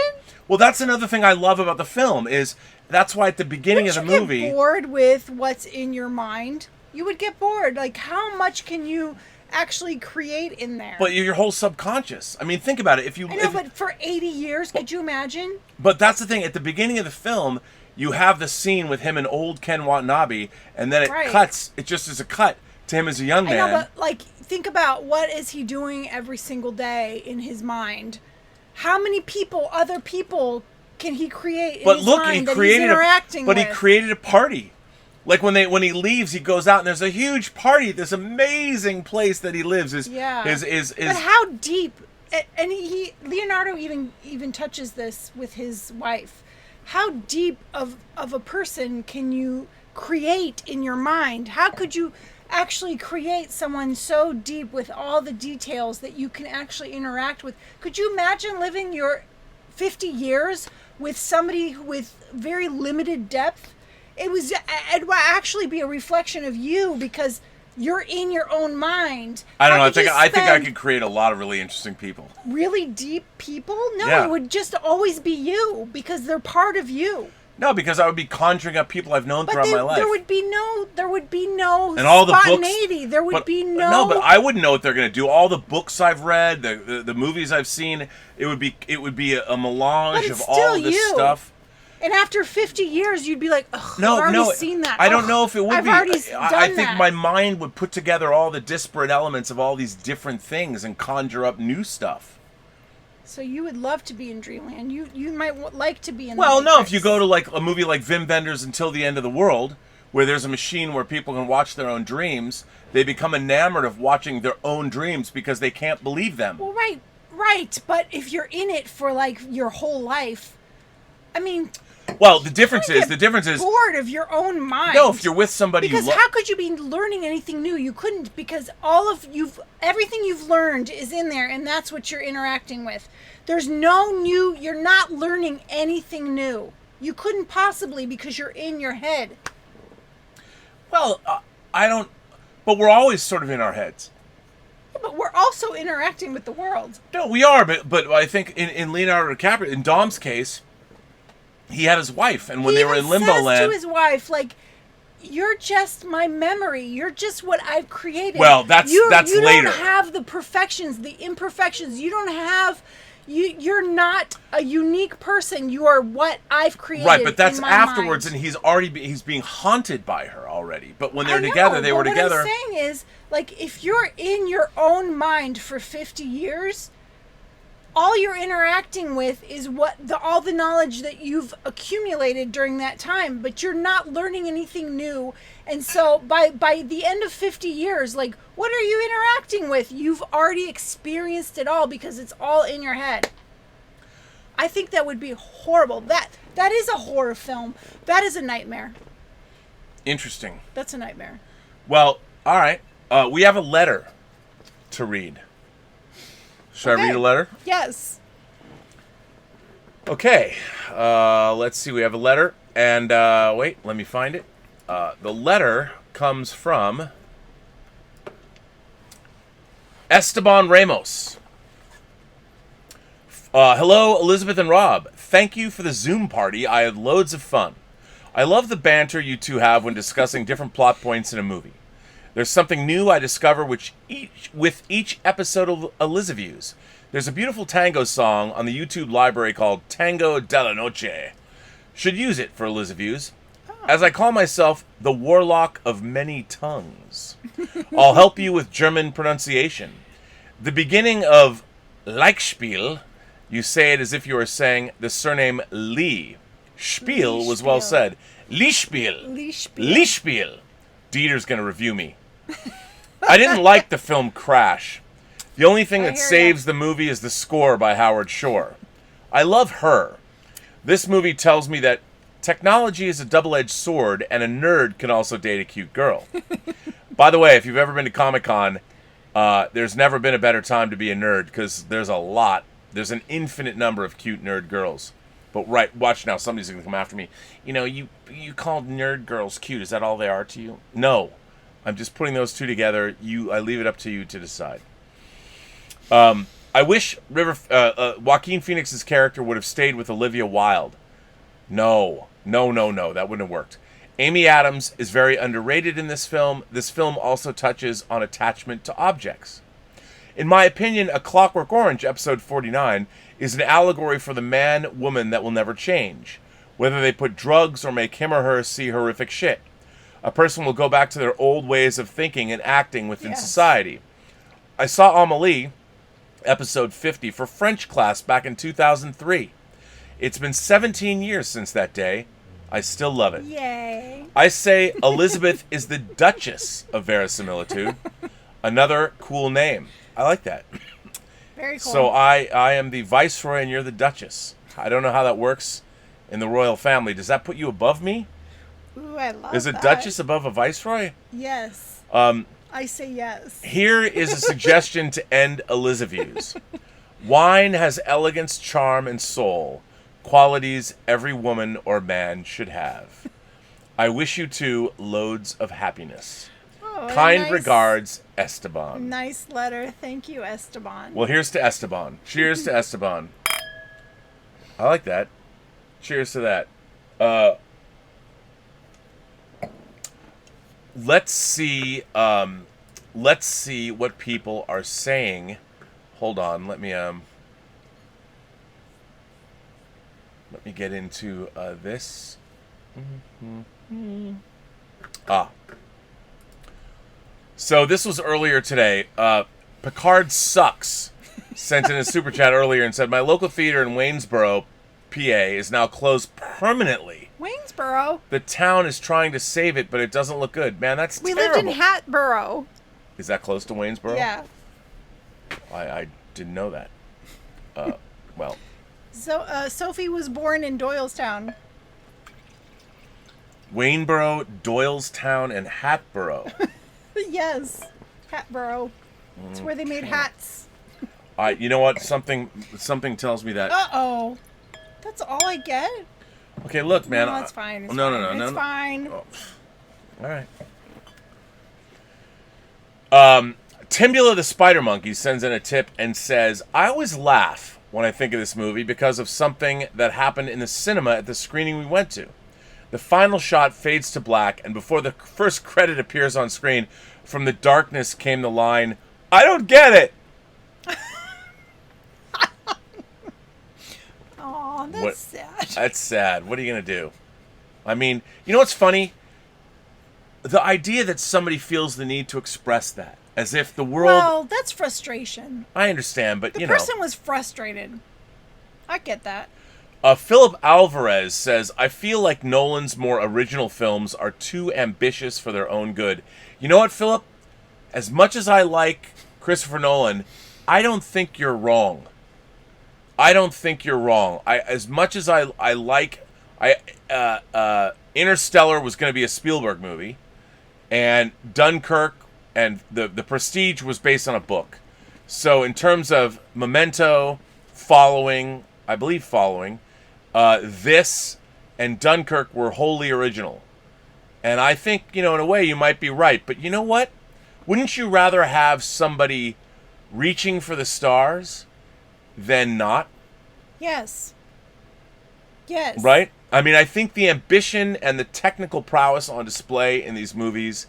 Well, that's another thing I love about the film is that's why at the beginning of the movie. Get bored with what's in your mind? You would get bored. Like, how much can you actually create in there? But your whole subconscious. I mean, think about it. I know, but for 80 years, could you imagine? But that's the thing. At the beginning of the film, you have the scene with him and old Ken Watanabe, and then it cuts. It just is a cut to him as a young man. I know, but like, think about what is he doing every single day in his mind? How many people, other people, can he create in his mind that he's interacting with? But he created a party. Like when he leaves, he goes out and there's a huge party at this amazing place that he lives. Is But how deep? And Leonardo even touches this with his wife. How deep of a person can you create in your mind? How could you actually create someone so deep with all the details that you can actually interact with? Could you imagine living your 50 years with somebody with very limited depth? It would actually be a reflection of you because you're in your own mind. I don't know. I think I could create a lot of really interesting people. Really deep people? No, Yeah. It would just always be you because they're part of you. No, because I would be conjuring up people I've known throughout my life. There would be no and all spontaneity. The books, there would be no. No, but I wouldn't know what they're going to do. All the books I've read, the movies I've seen, it would be a melange of all this stuff. And after 50 years, you'd be like, "Ugh, no, I've already seen that." I don't know if it would I've be. Already done I think that. my mind would put together all the disparate elements of all these different things and conjure up new stuff. So you would love to be in Dreamland. You might like to be in. Well, the Matrix. no, if you go to like a movie like Wim Wenders' Until the End of the World, where there's a machine where people can watch their own dreams, they become enamored of watching their own dreams because they can't believe them. Well, right. But if you're in it for like your whole life, I mean. Well, the difference is bored of your own mind. No, if you're with somebody because how could you be learning anything new? You couldn't, because everything you've learned is in there, and that's what you're interacting with. There's no new. You're not learning anything new. You couldn't possibly because you're in your head. Well, I don't. But we're always sort of in our heads. Yeah, but we're also interacting with the world. No, we are. But I think in Leonardo DiCaprio, in Dom's case. He had his wife, and when they were in Limbo Land, to his wife, like, "You're just my memory. You're just what I've created." Well, that's you later. You don't have the perfections, the imperfections. You don't have. You're not a unique person. You are what I've created. Right, but that's in my afterwards, mind. and he's being haunted by her already. But when they're together, they were together. What I'm saying is, like, if you're in your own mind for 50 years. All you're interacting with is all the knowledge that you've accumulated during that time, but you're not learning anything new. And so by the end of 50 years, like, what are you interacting with? You've already experienced it all because it's all in your head. I think that would be horrible. That is a horror film. That is a nightmare. Interesting. That's a nightmare. Well, all right. We have a letter to read. Should I read a letter? Yes. Okay. Let's see. We have a letter. And, wait, let me find it. The letter comes from Esteban Ramos. Hello, Elizabeth and Rob. Thank you for the Zoom party. I had loads of fun. I love the banter you two have when discussing different plot points in a movie. There's something new I discover with each episode of Elizaviews. There's a beautiful tango song on the YouTube library called Tango de la Noche. should use it for Elizaviews, as I call myself the warlock of many tongues. I'll help you with German pronunciation. The beginning of Leichspiel, you say it as if you were saying the surname Lee. Spiel was well said. Lichspiel. Lichspiel. Dieter's going to review me. I didn't like the film Crash. The only thing that saves the movie is the score by Howard Shore. I love Her. This movie tells me that technology is a double-edged sword, and a nerd can also date a cute girl. By the way, if you've ever been to Comic-Con, there's never been a better time to be a nerd, because there's an infinite number of cute nerd girls. But watch now, somebody's going to come after me. You know, you called nerd girls cute. Is that all they are to you? No. I'm just putting those two together. I leave it up to you to decide. I wish Joaquin Phoenix's character would have stayed with Olivia Wilde. No. That wouldn't have worked. Amy Adams is very underrated in this film. This film also touches on attachment to objects. In my opinion, A Clockwork Orange, episode 49, is an allegory for the man-woman that will never change, whether they put drugs or make him or her see horrific shit. A person will go back to their old ways of thinking and acting within society. I saw Amélie, episode 50, for French class back in 2003. It's been 17 years since that day. I still love it. Yay. I say Elizabeth is the Duchess of Verisimilitude. Another cool name. I like that. Very cool. So I am the Viceroy and you're the Duchess. I don't know how that works in the royal family. Does that put you above me? Ooh, I love Is a that. Duchess above a Viceroy? Yes. I say yes. Here is a suggestion to end Elizaviews. Wine has elegance, charm, and soul. Qualities every woman or man should have. I wish you two loads of happiness. Oh, Kind regards, Esteban. Nice letter. Thank you, Esteban. Well, here's to Esteban. Cheers to Esteban. I like that. Cheers to that. Let's see what people are saying. Hold on, let me get into this. So this was earlier today. Picard Sucks sent in a super chat earlier and said, my local theater in Waynesboro, PA, is now closed permanently. Waynesboro? The town is trying to save it, but it doesn't look good. Man, that's We terrible. lived in Hatboro. Is that close to Waynesboro? Yeah. I didn't know that. Well. So Sophie was born in Doylestown. Waynesboro, Doylestown, and Hatboro. Yes. Hatboro. It's where they made hats. You know what? Something tells me that. Uh-oh. That's all I get? Okay, look, man. No, it's fine. It's no, fine. no. It's fine. Oh. All right. Timbula the Spider Monkey sends in a tip and says, I always laugh when I think of this movie because of something that happened in the cinema at the screening we went to. The final shot fades to black, and before the first credit appears on screen, from the darkness came the line, I don't get it! Aw, that's sad. That's sad. What are you going to do? I mean, you know what's funny? The idea that somebody feels the need to express that, as if the world... Well, that's frustration. I understand, but The person was frustrated. I get that. Philip Alvarez says, I feel like Nolan's more original films are too ambitious for their own good. You know what, Philip? As much as I like Christopher Nolan, I don't think you're wrong. As much as I like... Interstellar was going to be a Spielberg movie, and Dunkirk and the Prestige was based on a book. So in terms of Memento, Following, this and Dunkirk were wholly original. And I think, in a way you might be right. But you know what? Wouldn't you rather have somebody reaching for the stars than not? Yes. Yes. Right? I mean, I think the ambition and the technical prowess on display in these movies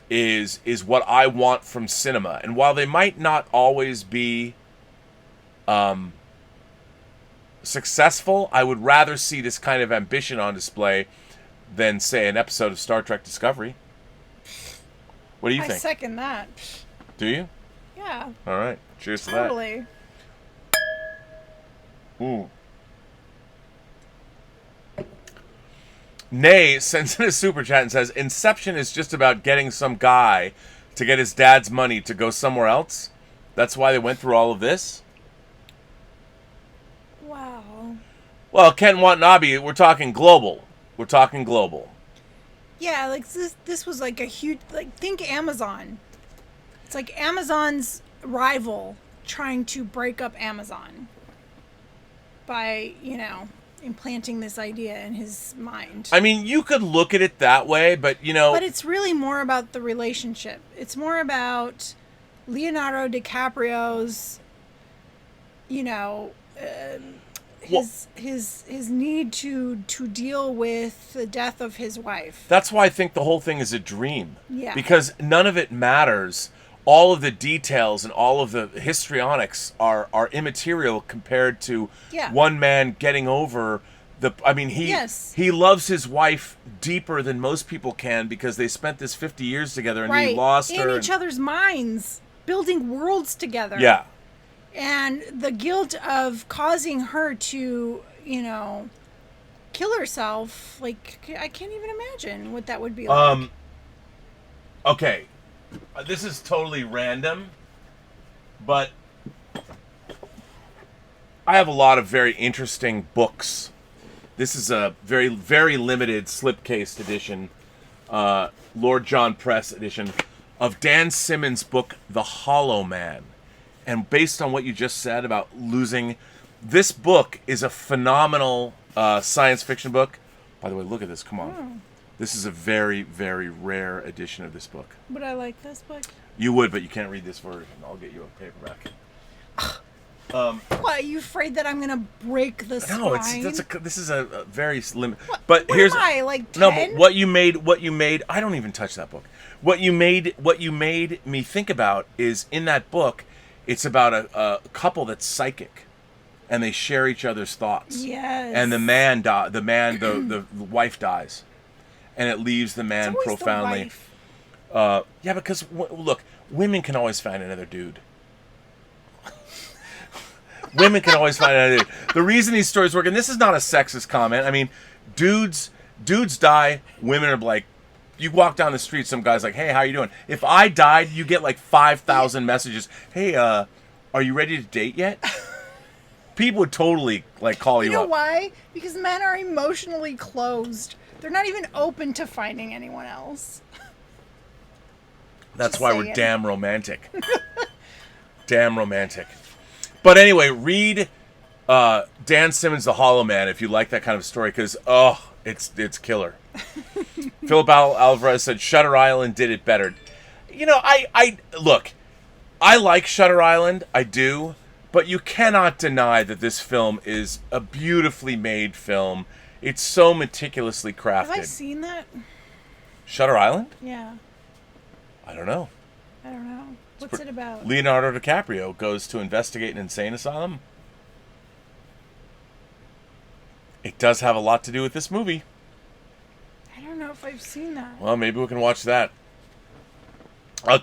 is what I want from cinema. And while they might not always be successful, I would rather see this kind of ambition on display than, say, an episode of Star Trek Discovery. What do you think? I second that. Do you? Yeah. All right. Cheers to Totally. that. Ooh. Nay sends in a super chat and says, Inception is just about getting some guy to get his dad's money to go somewhere else? That's why they went through all of this? Wow. Well, Ken Watanabe, we're talking global. We're talking global. Yeah, like this was like a huge, like, think Amazon. It's like Amazon's rival trying to break up Amazon by, implanting this idea in his mind. I mean, you could look at it that way, but, But it's really more about the relationship. It's more about Leonardo DiCaprio's, his need to deal with the death of his wife. That's why I think the whole thing is a dream. Yeah. Because none of it matters. All of the details and all of the histrionics are immaterial compared to one man getting over the... I mean, he loves his wife deeper than most people can because they spent this 50 years together and he lost her. In each other's minds, building worlds together. Yeah. And the guilt of causing her to, kill herself, like, I can't even imagine what that would be like. Okay. This is totally random, but I have a lot of very interesting books. This is a very, very limited slipcased edition, Lord John Press edition, of Dan Simmons' book, The Hollow Man. And based on what you just said about losing, this book is a phenomenal science fiction book. By the way, look at this. Come on. Oh. This is a very, very rare edition of this book. Would I like this book? You would, but you can't read this version. I'll get you a paperback. What, are you afraid that I'm going to break the spine? No, this is a very slim. What, but what here's am I, like 10? No, but what you made. I don't even touch that book. What you made me think about is in that book, it's about a couple that's psychic, and they share each other's thoughts. Yes. And the wife dies, and it leaves the man profoundly. The wife. Yeah, because look, women can always find another dude. Women can always find another dude. The reason these stories work, and this is not a sexist comment. I mean, dudes die. Women are like, you walk down the street, some guy's like, "Hey, how you doing?" If I died, you get like 5,000 messages. "Hey, are you ready to date yet?" People would totally like call you up. You know why? Because men are emotionally closed. They're not even open to finding anyone else. That's why we're damn romantic. Damn romantic. But anyway, read Dan Simmons' The Hollow Man if you like that kind of story, because it's killer. Philip Alvarez said Shutter Island did it better. I look, I like Shutter Island, I do, but you cannot deny that this film is a beautifully made film. It's so meticulously crafted. Have I seen that? Shutter Island? Yeah. I don't know. What's it about? Leonardo DiCaprio goes to investigate an insane asylum. It does have a lot to do with this movie. I don't know if I've seen that. Well, maybe we can watch that.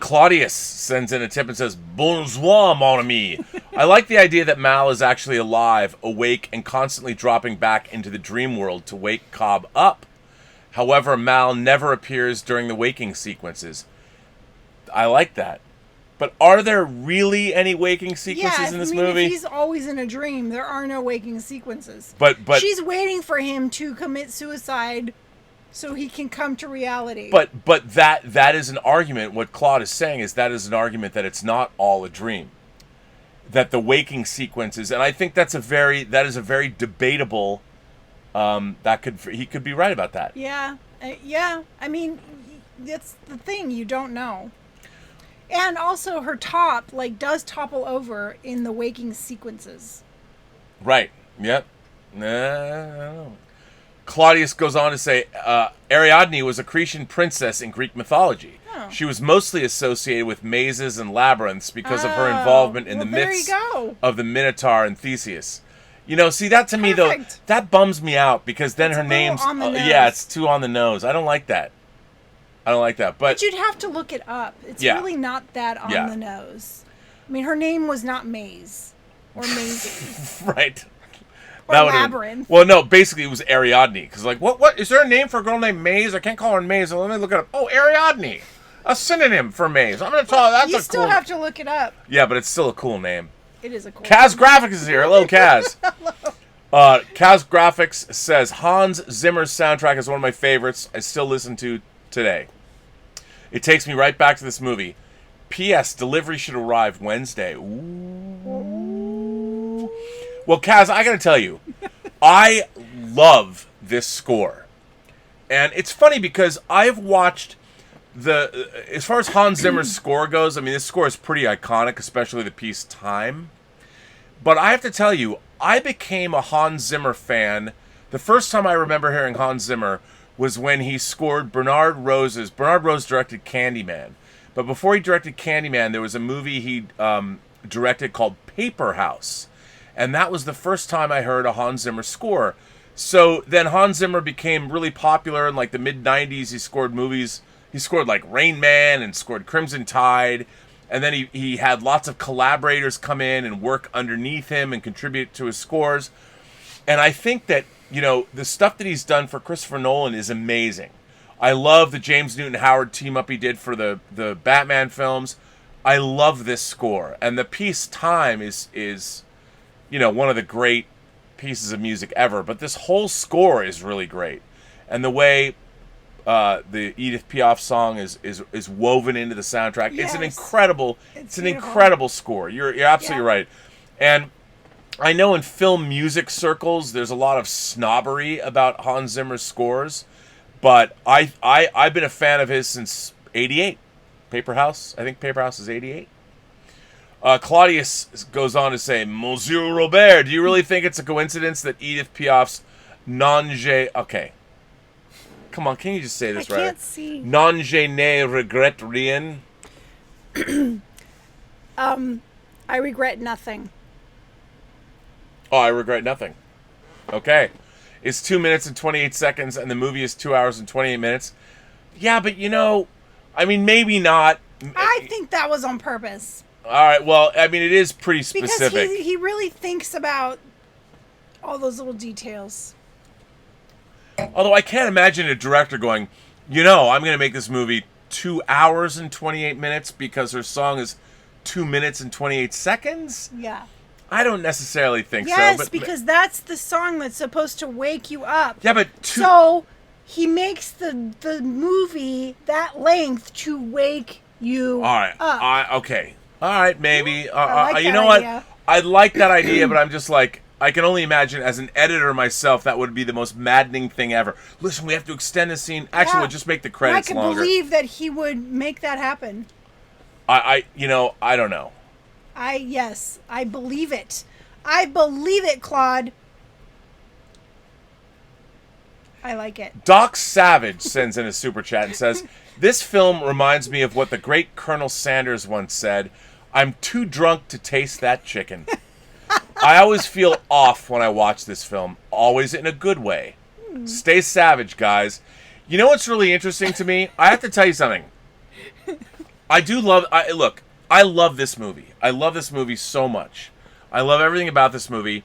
Claudius sends in a tip and says, "Bonsoir, mon ami." I like the idea that Mal is actually alive, awake, and constantly dropping back into the dream world to wake Cobb up. However, Mal never appears during the waking sequences. I like that. But are there really any waking sequences in this movie? If he's always in a dream, there are no waking sequences. But she's waiting for him to commit suicide so he can come to reality. But that is an argument. What Claude is saying is that is an argument that it's not all a dream. That the waking sequences, and I think that is a very debatable. He could be right about that. Yeah. I mean, that's the thing. You don't know. And also, her top does topple over in the waking sequences. Right. Yep. I don't know. Claudius goes on to say, Ariadne was a Cretan princess in Greek mythology. Oh. She was mostly associated with mazes and labyrinths because of her involvement in the myths of the Minotaur and Theseus. See, that to me, though, Perfect. that bums me out because then It's her a little name's... on the nose. yeah, it's too on the nose. I don't like that. But you'd have to look it up. It's Yeah. really not that on Yeah. the nose. I mean, her name was not Maze or Maisie Right. or That would've been- Labyrinth. Well, no, basically it was Ariadne. Because, like, what? Is there a name for a girl named Maze? I can't call her Maze. Let me look it up. Oh, Ariadne. A synonym for Maze. I'm going to tell that's You a still cool... have to look it up. Yeah, but it's still a cool name. It is a cool Kaz Graphics is here. Hello, Kaz. Kaz Graphics says, Hans Zimmer's soundtrack is one of my favorites. I still listen to today. It takes me right back to this movie. P.S. Delivery should arrive Wednesday. Ooh. Well, Kaz, I gotta tell you, I love this score. And it's funny because I've watched as far as Hans Zimmer's score goes, I mean, this score is pretty iconic, especially the piece Time. But I have to tell you, I became a Hans Zimmer fan. The first time I remember hearing Hans Zimmer was when he scored Bernard Rose directed Candyman. But before he directed Candyman, there was a movie he directed called Paper House. And that was the first time I heard a Hans Zimmer score. So then Hans Zimmer became really popular in like the mid-90s. He scored movies. He scored like Rain Man and scored Crimson Tide. And then he had lots of collaborators come in and work underneath him and contribute to his scores. And I think that, the stuff that he's done for Christopher Nolan is amazing. I love the James Newton Howard team up he did for the Batman films. I love this score. And the piece Time is one of the great pieces of music ever. But this whole score is really great. And the way the Edith Piaf song is woven into the soundtrack. Yes. It's an incredible score. You're absolutely Yeah. right. And I know in film music circles there's a lot of snobbery about Hans Zimmer's scores, but I've been a fan of his since '88. Paper House. I think Paper House is '88. Claudius goes on to say, Monsieur Robert, do you really think it's a coincidence that Edith Piaf's okay. Come on, can you just say this right? I can't see. Non je ne regrette rien. I regret nothing. Oh, I regret nothing. Okay. It's 2 minutes and 28 seconds, and the movie is 2 hours and 28 minutes. Yeah, but maybe not. I think that was on purpose. All right, well, it is pretty Because specific. he really thinks about all those little details. Although I can't imagine a director going, I'm going to make this movie 2 hours and 28 minutes because her song is 2 minutes and 28 seconds? Yeah. I don't necessarily think so. Yes, But because that's the song that's supposed to wake you up. yeah, but So he makes the movie that length to wake you all right. up. Okay. All right, maybe. I like you that know what? idea. I like that idea, but I'm just like, I can only imagine as an editor myself, that would be the most maddening thing ever. Listen, we have to extend the scene. Actually, Yeah. we'll just make the I credits can longer. believe that he would make that happen. I don't know. Yes, I believe it. I believe it, Claude. I like it. Doc Savage sends in a super chat and says, this film reminds me of what the great Colonel Sanders once said, I'm too drunk to taste that chicken. I always feel off when I watch this film, always in a good way. Stay savage, guys. You know what's really interesting to me? I have to tell you something. I love this movie. I love this movie so much. I love everything about this movie.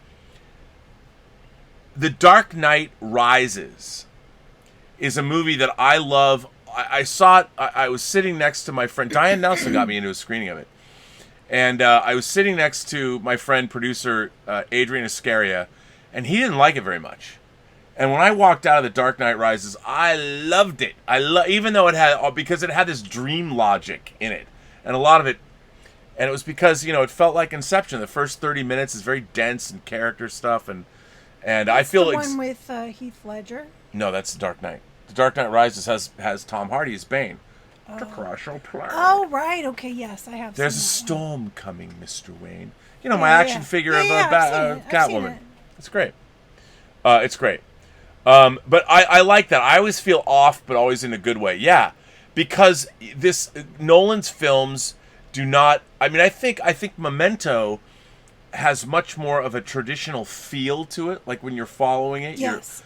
The Dark Knight Rises is a movie that I love. I saw it. I was sitting next to my friend. Diane Nelson got me into a screening of it. And I was sitting next to my friend, producer Adrian Iscaria, and he didn't like it very much. And when I walked out of The Dark Knight Rises, I loved it. Even though because it had this dream logic in it. And a lot of it, and it was because, it felt like Inception. The first 30 minutes is very dense and character stuff, and I feel the one with Heath Ledger. No, that's The Dark Knight. The Dark Knight Rises has Tom Hardy as Bane. The crucial plan. Oh, right. Okay, yes, I have There's a seen that one. storm coming, Mr. Wayne. My action figure of I've seen Catwoman. it. It's great. It's great. But I like that. I always feel off, but always in a good way. Yeah, because Nolan's films do not. I think Memento has much more of a traditional feel to it. Like when you're following it, Yes.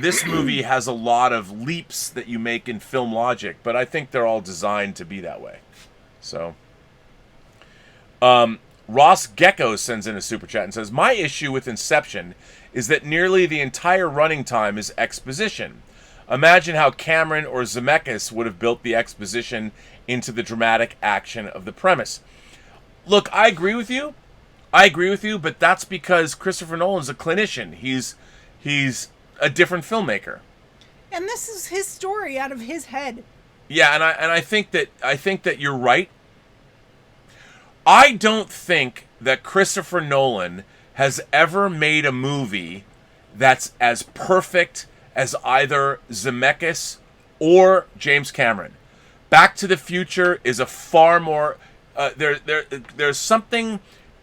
This movie has a lot of leaps that you make in film logic, but I think they're all designed to be that way. So, Ross Gecko sends in a super chat and says, "My issue with Inception is that nearly the entire running time is exposition. Imagine how Cameron or Zemeckis would have built the exposition into the dramatic action of the premise." Look, I agree with you, but that's because Christopher Nolan's a clinician. He's a different filmmaker. And this is his story out of his head. Yeah, and I think that you're right. I don't think that Christopher Nolan has ever made a movie that's as perfect as either Zemeckis or James Cameron. Back to the Future is a far more there's something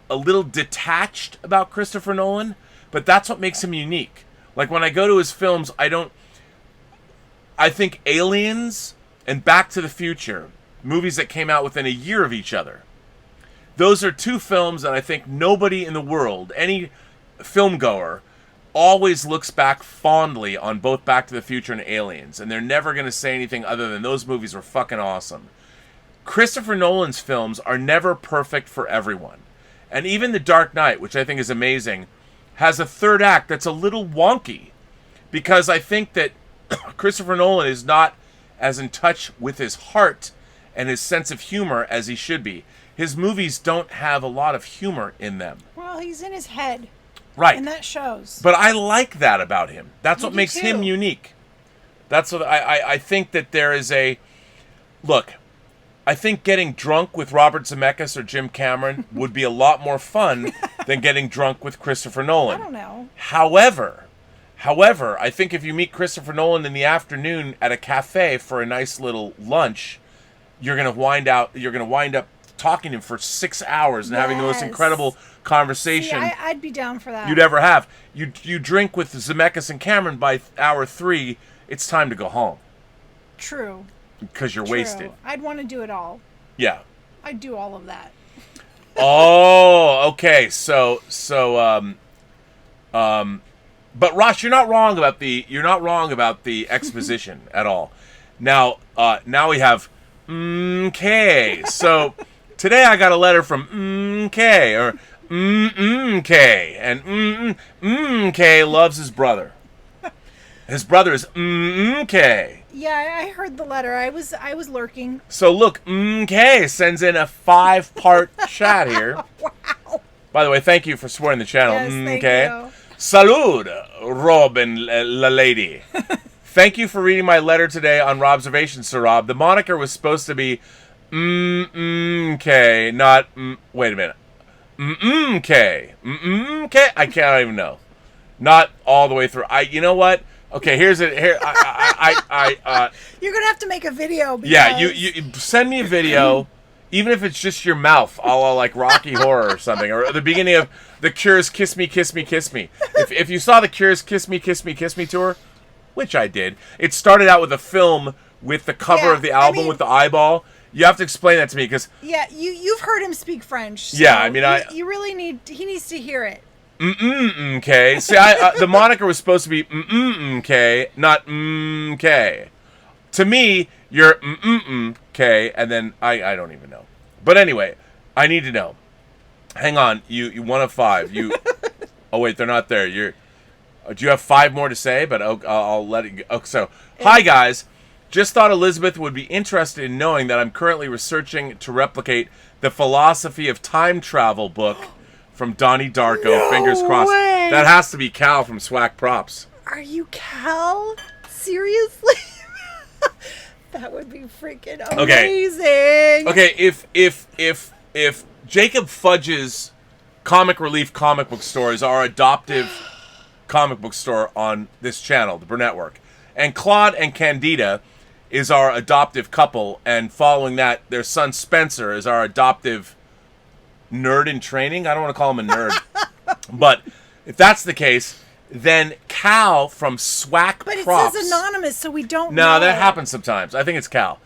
a little detached about Christopher Nolan, but that's what makes him unique. Like when I go to his films, I think Aliens and Back to the Future, movies that came out within a year of each other, those are two films that I think nobody in the world, any film goer, always looks back fondly on both Back to the Future and Aliens, and they're never going to say anything other than those movies were fucking awesome. Christopher Nolan's films are never perfect for everyone. And even The Dark Knight, which I think is amazing, has a third act that's a little wonky, because I think that Christopher Nolan is not as in touch with his heart and his sense of humor as he should be. His movies don't have a lot of humor in them. Well, he's in his head. Right. And that shows. But I like that about him. That's what makes him too. unique. That's what I think that there is a... Look, I think getting drunk with Robert Zemeckis or Jim Cameron would be a lot more fun than getting drunk with Christopher Nolan. I don't know. However, I think if you meet Christopher Nolan in the afternoon at a cafe for a nice little lunch, you're going to wind up talking to him for 6 hours and having the most incredible conversation. See, I'd be down for that. You'd ever have. You drink with Zemeckis and Cameron by hour 3, it's time to go home. True. Because you're wasted. I'd want to do it all. Yeah. I'd do all of that. Oh, okay. So, but Ross, you're not wrong about the exposition at all. Now we have K. So today I got a letter from K or K, and K loves his brother. His brother is K. Yeah, I heard the letter. I was lurking. So look, K sends in a 5-part chat here. Wow. By the way, thank you for supporting the channel. Yes, thank you. Salud, Rob and la lady. Thank you for reading my letter today on Robservations, Sir Rob. The moniker was supposed to be K, not wait a minute. K. K. I can't even know. Not all the way through. You know what? Okay, here's it. Here, You're gonna have to make a video. Because... Yeah, you send me a video, even if it's just your mouth, a la like Rocky Horror or something, or the beginning of The Cure's "Kiss Me, Kiss Me, Kiss Me." If you saw The Cure's "Kiss Me, Kiss Me, Kiss Me" tour, which I did, it started out with a film with the cover of the album with the eyeball. You have to explain that to me because you've heard him speak French. So yeah, I mean, you really he needs to hear it. K. See, the moniker was supposed to be K, not K. To me, you're K, and then I don't even know. But anyway, I need to know. Hang on, you 1 of 5. You. Oh wait, they're not there. Do you have 5 more to say? But I'll let it go. Oh, so, hi guys. Just thought Elizabeth would be interested in knowing that I'm currently researching to replicate the Philosophy of Time Travel book from Donnie Darko. No fingers crossed. Way. That has to be Cal from Swag Props. Are you Cal? Seriously? That would be freaking amazing. Okay, if Jacob Fudge's Comic Relief comic book store is our adoptive comic book store on this channel, the Burnettwork, and Claude and Candida is our adoptive couple, and following that, their son Spencer is our adoptive nerd in training. I don't want to call him a nerd. But if that's the case, then Cal from Swack Props. But it says anonymous, so we don't know. No, that happens sometimes. I think it's Cal.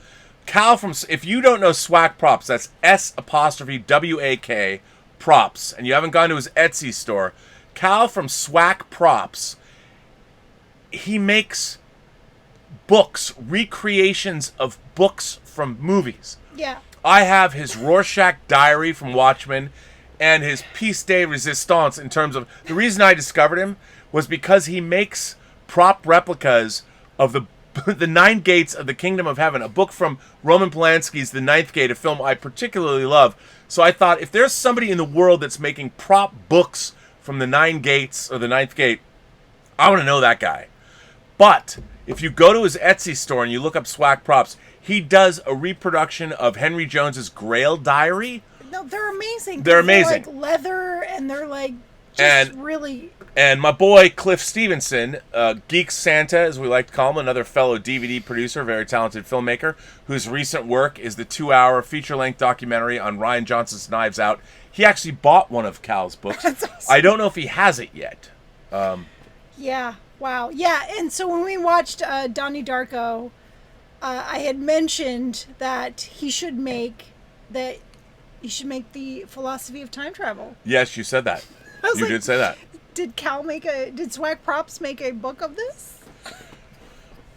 Cal from... If you don't know Swack Props, that's S''WAK props and you haven't gone to his Etsy store, Cal from Swag Props, he makes books, recreations of books from movies. Yeah. I have his Rorschach Diary from Watchmen and his Piece de Resistance in terms of... The reason I discovered him was because he makes prop replicas of the Nine Gates of the Kingdom of Heaven, a book from Roman Polanski's The Ninth Gate, a film I particularly love. So I thought, if there's somebody in the world that's making prop books from the Nine Gates or the Ninth Gate, I want to know that guy. But if you go to his Etsy store and you look up Swag Props, he does a reproduction of Henry Jones's Grail Diary. No, they're amazing. They're amazing. They're like leather and they're like just really... And my boy Cliff Stevenson, Geek Santa, as we like to call him, another fellow DVD producer, very talented filmmaker, whose recent work is the 2-hour feature-length documentary on Rian Johnson's Knives Out. He actually bought one of Cal's books. That's awesome. I don't know if he has it yet. Yeah, wow. Yeah, and so when we watched Donnie Darko, I had mentioned that he should make the philosophy of time travel. Yes, you said that. You did say that. Did Swag Props make a book of this?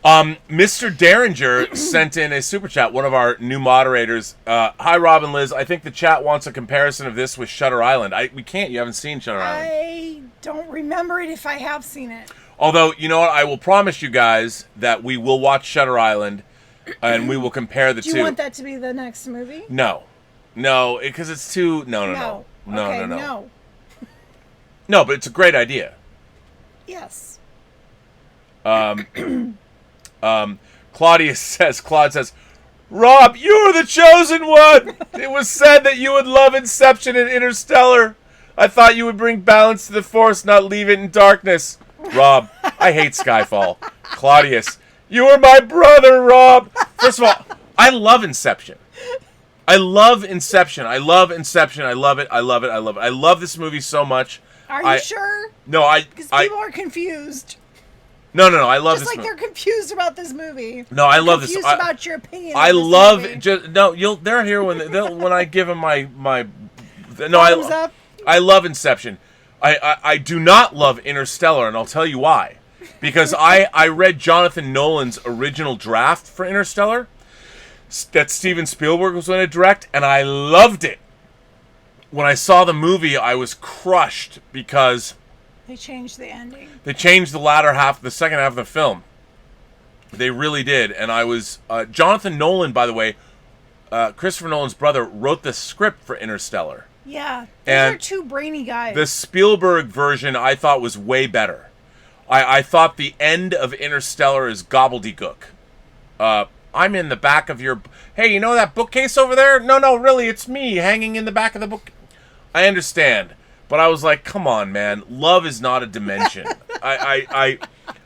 Mr. Derringer sent in a super chat, one of our new moderators. Hi, Rob and Liz. I think the chat wants a comparison of this with Shutter Island. We can't. You haven't seen Shutter Island. I don't remember it if I have seen it. Although, you know what? I will promise you guys that we will watch Shutter Island and we will compare the two. Do you want that to be the next movie? No. No, because it's too... No. No. No, but it's a great idea. Yes. Claude says, Rob, you're the chosen one! It was said that you would love Inception and Interstellar. I thought you would bring balance to the Force, not leave it in darkness. Rob, I hate Skyfall. Claudius, you are my brother, Rob! First of all, I love Inception. I love Inception. I love Inception. I love it. I love it. I love it. I love this movie so much. Are you sure? No, because people are confused. No. I love this. Just like they're confused about this movie. No, I love this. Confused about your opinion. I love just no. They're here when I give them my no. Thumbs up. I love Inception. I do not love Interstellar, and I'll tell you why. Because I read Jonathan Nolan's original draft for Interstellar that Steven Spielberg was going to direct, and I loved it. When I saw the movie, I was crushed because they changed the ending. They changed the the second half of the film. They really did, and I was Jonathan Nolan, by the way, Christopher Nolan's brother, wrote the script for Interstellar. Yeah, these are two brainy guys. The Spielberg version I thought was way better. I thought the end of Interstellar is gobbledygook. I'm in the back of your... Hey, you know that bookcase over there? No, really, it's me hanging in the back of the book. I understand, but I was like, come on, man. Love is not a dimension. I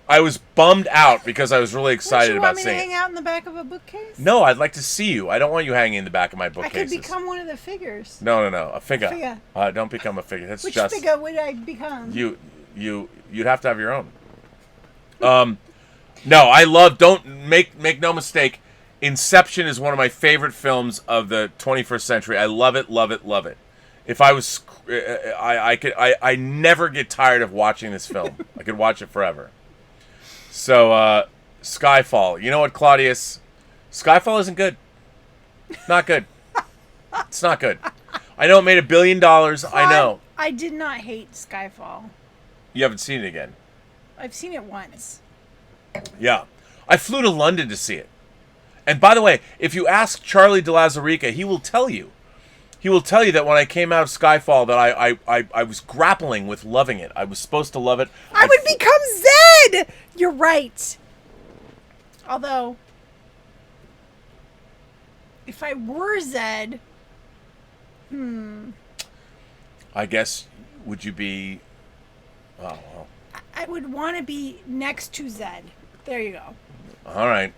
was bummed out because I was really excited about seeing it. You want me to hang out in the back of a bookcase? No, I'd like to see you. I don't want you hanging in the back of my bookcases. I could become one of the figures. No, a figure. Don't become a figure. That's Which just... figure would I become? You'd have to have your own. No, I love... Don't make no mistake. Inception is one of my favorite films of the 21st century. I love it, love it, love it. If I was... I never get tired of watching this film. I could watch it forever. So, Skyfall. You know what, Claudius? Skyfall isn't good. Not good. It's not good. I know it made $1 billion. I know. I did not hate Skyfall. You haven't seen it again. I've seen it once. Yeah. I flew to London to see it. And by the way, if you ask Charlie de Lauzirika, he will tell you. He will tell you that when I came out of Skyfall that I was grappling with loving it. I was supposed to love it. I would become Zed! You're right. Although, if I were Zed, I guess, would you be... Oh, well. I would want to be next to Zed. There you go. All right.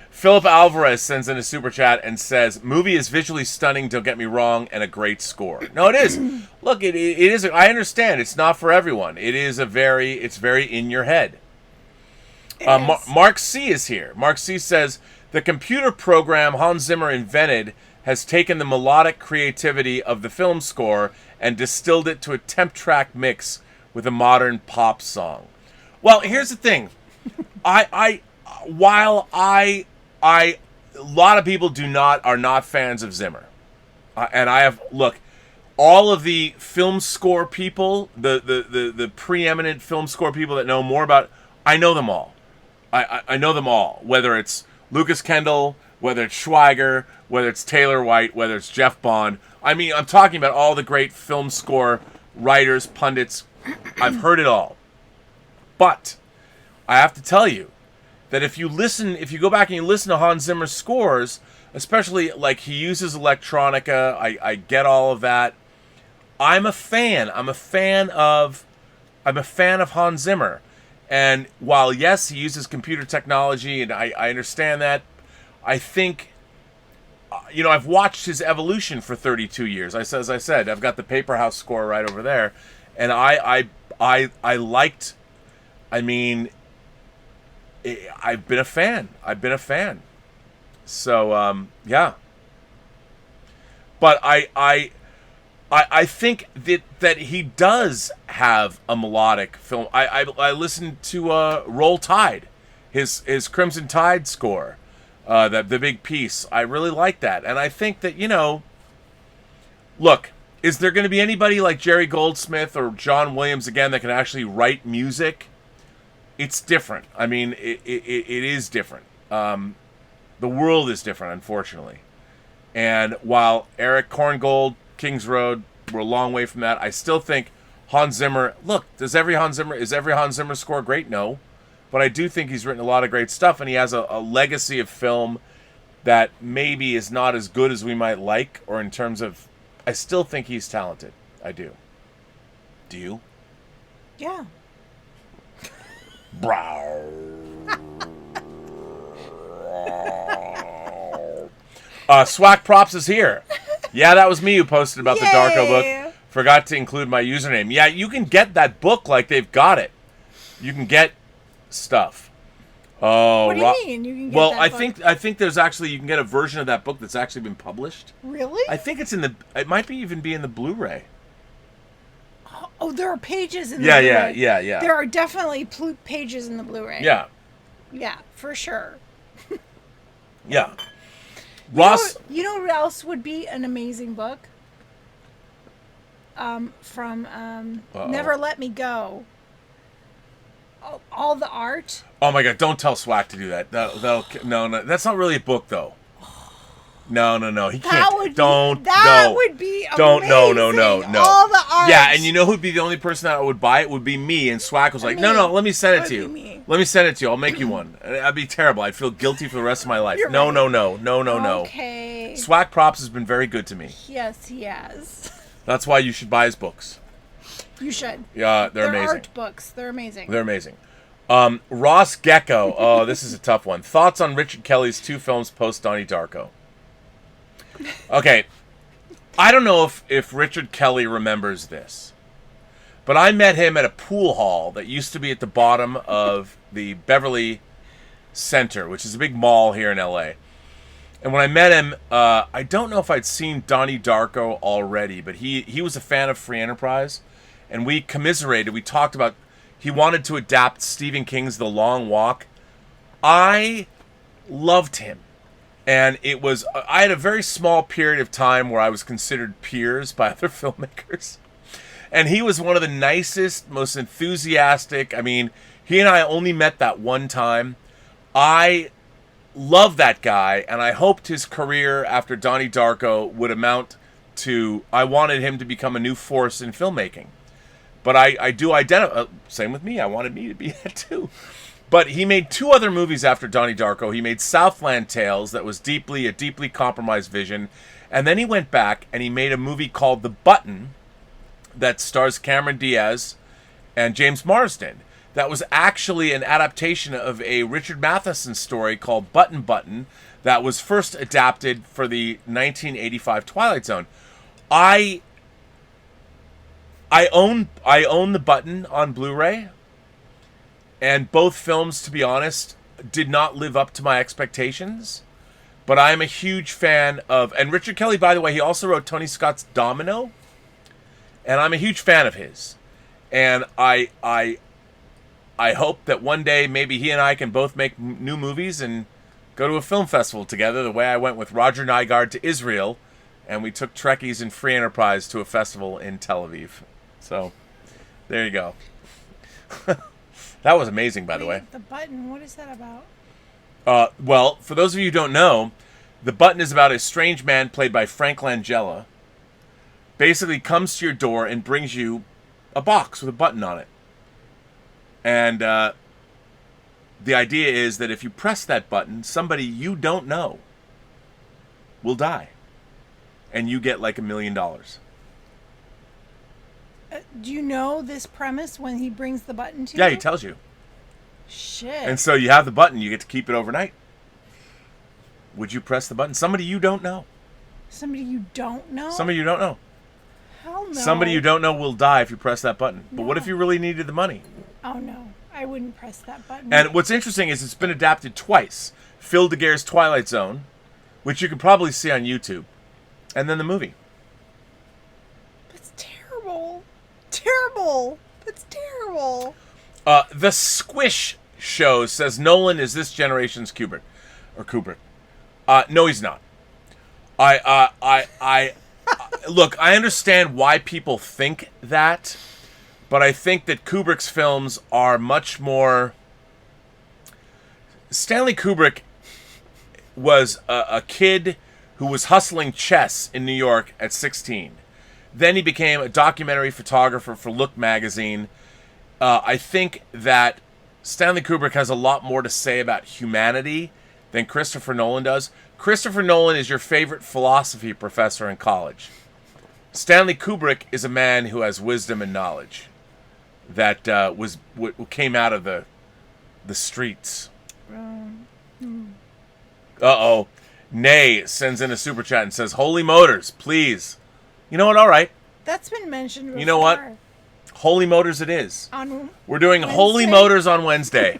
Philip Alvarez sends in a super chat and says, movie is visually stunning, don't get me wrong, and a great score. No, it is. Look, it is. I understand. It's not for everyone. It's very in your head. Mark C is here. Mark C says, the computer program Hans Zimmer invented has taken the melodic creativity of the film score and distilled it to a temp track mix with a modern pop song. Well, here's the thing. A lot of people are not fans of Zimmer. And I have, look, all of the film score people, the preeminent film score people that know more about, I know them all. I know them all. Whether it's Lucas Kendall, whether it's Schweiger, whether it's Taylor White, whether it's Jeff Bond. I mean, I'm talking about all the great film score writers, pundits. I've heard it all. But I have to tell you that if you go back and you listen to Hans Zimmer's scores, especially like he uses electronica, I get all of that. I'm a fan of Hans Zimmer. And while yes, he uses computer technology, and I understand that, I think, I've watched his evolution for 32 years. As I said, I've got the Paper House score right over there, and I liked. I mean, I've been a fan. So yeah. But I think that he does have a melodic film. I listened to Roll Tide, his Crimson Tide score, the big piece. I really like that, and I think that look, is there going to be anybody like Jerry Goldsmith or John Williams again that can actually write music? It's different. I mean, it is different. The world is different, unfortunately. And while Eric Korngold, King's Road, we're a long way from that, I still think Hans Zimmer. Look, is every Hans Zimmer score great? No, but I do think he's written a lot of great stuff, and he has a legacy of film that maybe is not as good as we might like, or in terms of. I still think he's talented. I do. Do you? Yeah. Swack Props is here. Yeah, that was me who posted about Yay. the Darko book. Forgot to include my username. Yeah, you can get that book like they've got it. You can get stuff. Oh, what do you mean? You can get that book? I think there's actually you can get a version of that book that's actually been published. Really? I think it's it might even be in the Blu-ray. Oh, there are pages in the Blu-ray. Yeah. There are definitely pages in the Blu-ray. Yeah. Yeah, for sure. Yeah. Ross. You know what else would be an amazing book? From Never Let Me Go. All the art. Oh my God! Don't tell Swack to do that. No. That's not really a book, though. No. He can't. That would be amazing. No. All the art. Yeah, and you know who'd be the only person that would buy it would be me. And Swack was like, no, let me send it to you. Let me send it to you. I'll make you one. That'd be terrible. I'd feel guilty for the rest of my life. You're No. right. Okay. Swack Props has been very good to me. Yes, he has. That's why you should buy his books. You should. Yeah, they're amazing. Art books. They're amazing. They're amazing. Ross Gecko. Oh, this is a tough one. Thoughts on Richard Kelly's 2 films post Donnie Darko? Okay. I don't know if Richard Kelly remembers this, but I met him at a pool hall that used to be at the bottom of the Beverly Center, which is a big mall here in LA. And when I met him, I don't know if I'd seen Donnie Darko already, but he was a fan of Free Enterprise, and we commiserated. We talked about he wanted to adapt Stephen King's The Long Walk. I loved him. And I had a very small period of time where I was considered peers by other filmmakers. And he was one of the nicest, most enthusiastic. I mean, he and I only met that one time. I love that guy, and I hoped his career after Donnie Darko would amount to, I wanted him to become a new force in filmmaking. But I do identify, same with me, I wanted me to be that too. But he made 2 other movies after Donnie Darko. He made Southland Tales, that was a deeply compromised vision. And then he went back and he made a movie called The Button that stars Cameron Diaz and James Marsden. That was actually an adaptation of a Richard Matheson story called Button Button that was first adapted for the 1985 Twilight Zone. I own The Button on Blu-ray. And both films, to be honest, did not live up to my expectations. But I'm a huge fan of, and Richard Kelly, by the way, he also wrote Tony Scott's Domino, and I'm a huge fan of his. And I hope that one day maybe he and I can both make new movies and go to a film festival together, the way I went with Roger Nygard to Israel, and we took Trekkies and Free Enterprise to a festival in Tel Aviv. So, there you go. That was amazing, by the way. The Button, what is that about? Well, for those of you who don't know, The Button is about a strange man played by Frank Langella. Basically comes to your door and brings you a box with a button on it. And the idea is that if you press that button, somebody you don't know will die. And you get like $1 million. Do you know this premise when he brings the button to you? Yeah, he tells you. Shit. And so you have the button, you get to keep it overnight. Would you press the button? Somebody you don't know. Somebody you don't know? Somebody you don't know. Hell no. Somebody you don't know will die if you press that button. But what if you really needed the money? Oh no, I wouldn't press that button. And what's interesting is it's been adapted twice. Phil DeGuer's Twilight Zone, which you can probably see on YouTube, and then the movie. That's terrible. Terrible. That's terrible. The Squish Show says Nolan is this generation's Kubrick. No, he's not. Look, I understand why people think that, but I think that Kubrick's films are much more... Stanley Kubrick was a kid who was hustling chess in New York at 16. Then he became a documentary photographer for Look magazine. I think that Stanley Kubrick has a lot more to say about humanity than Christopher Nolan does. Christopher Nolan is your favorite philosophy professor in college. Stanley Kubrick is a man who has wisdom and knowledge that came out of the streets. Uh-oh. Nay sends in a super chat and says, Holy Motors, please. You know what? All right. That's been mentioned before. You know what? Holy Motors it is. We're doing Wednesday? Holy Motors on Wednesday.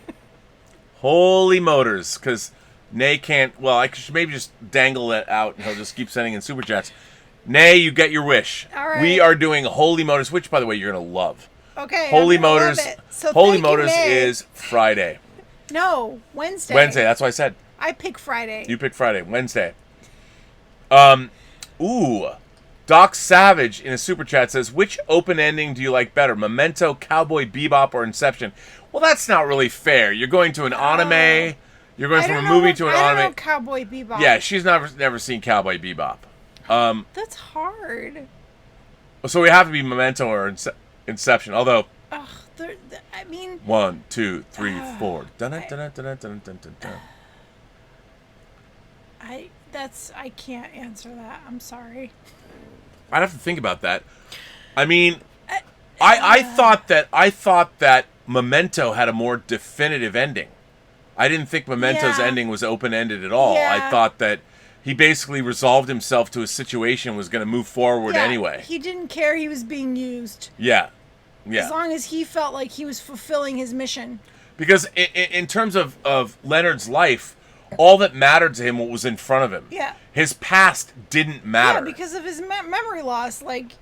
Holy Motors, because Nay can't... Well, I should maybe just dangle it out and he'll just keep sending in super chats. Nay, you get your wish. All right. We are doing Holy Motors, which, by the way, you're going to love. Okay, Holy Motors. So Holy Motors is Friday. No, Wednesday. Wednesday, that's what I said. I pick Friday. You pick Friday. Wednesday. Ooh. Doc Savage in a super chat says, which open ending do you like better? Memento, Cowboy Bebop, or Inception? Well, that's not really fair. You're going to an anime. You're going from a movie to an anime. I don't know Cowboy Bebop. Yeah, she's never seen Cowboy Bebop. That's hard. So we have to be Memento or Inception. Although, Ugh, I mean... 1, 2, 3, 4. Dun, dun, dun, dun, dun, dun, dun, dun. I can't answer that. I'm sorry. I'd have to think about that. I mean, I thought that Memento had a more definitive ending. I didn't think Memento's ending was open-ended at all. Yeah. I thought that he basically resolved himself to a situation, was going to move forward anyway. He didn't care he was being used. Yeah. As long as he felt like he was fulfilling his mission. Because in terms of Leonard's life, all that mattered to him was in front of him. Yeah. His past didn't matter. Yeah, because of his memory loss. Like,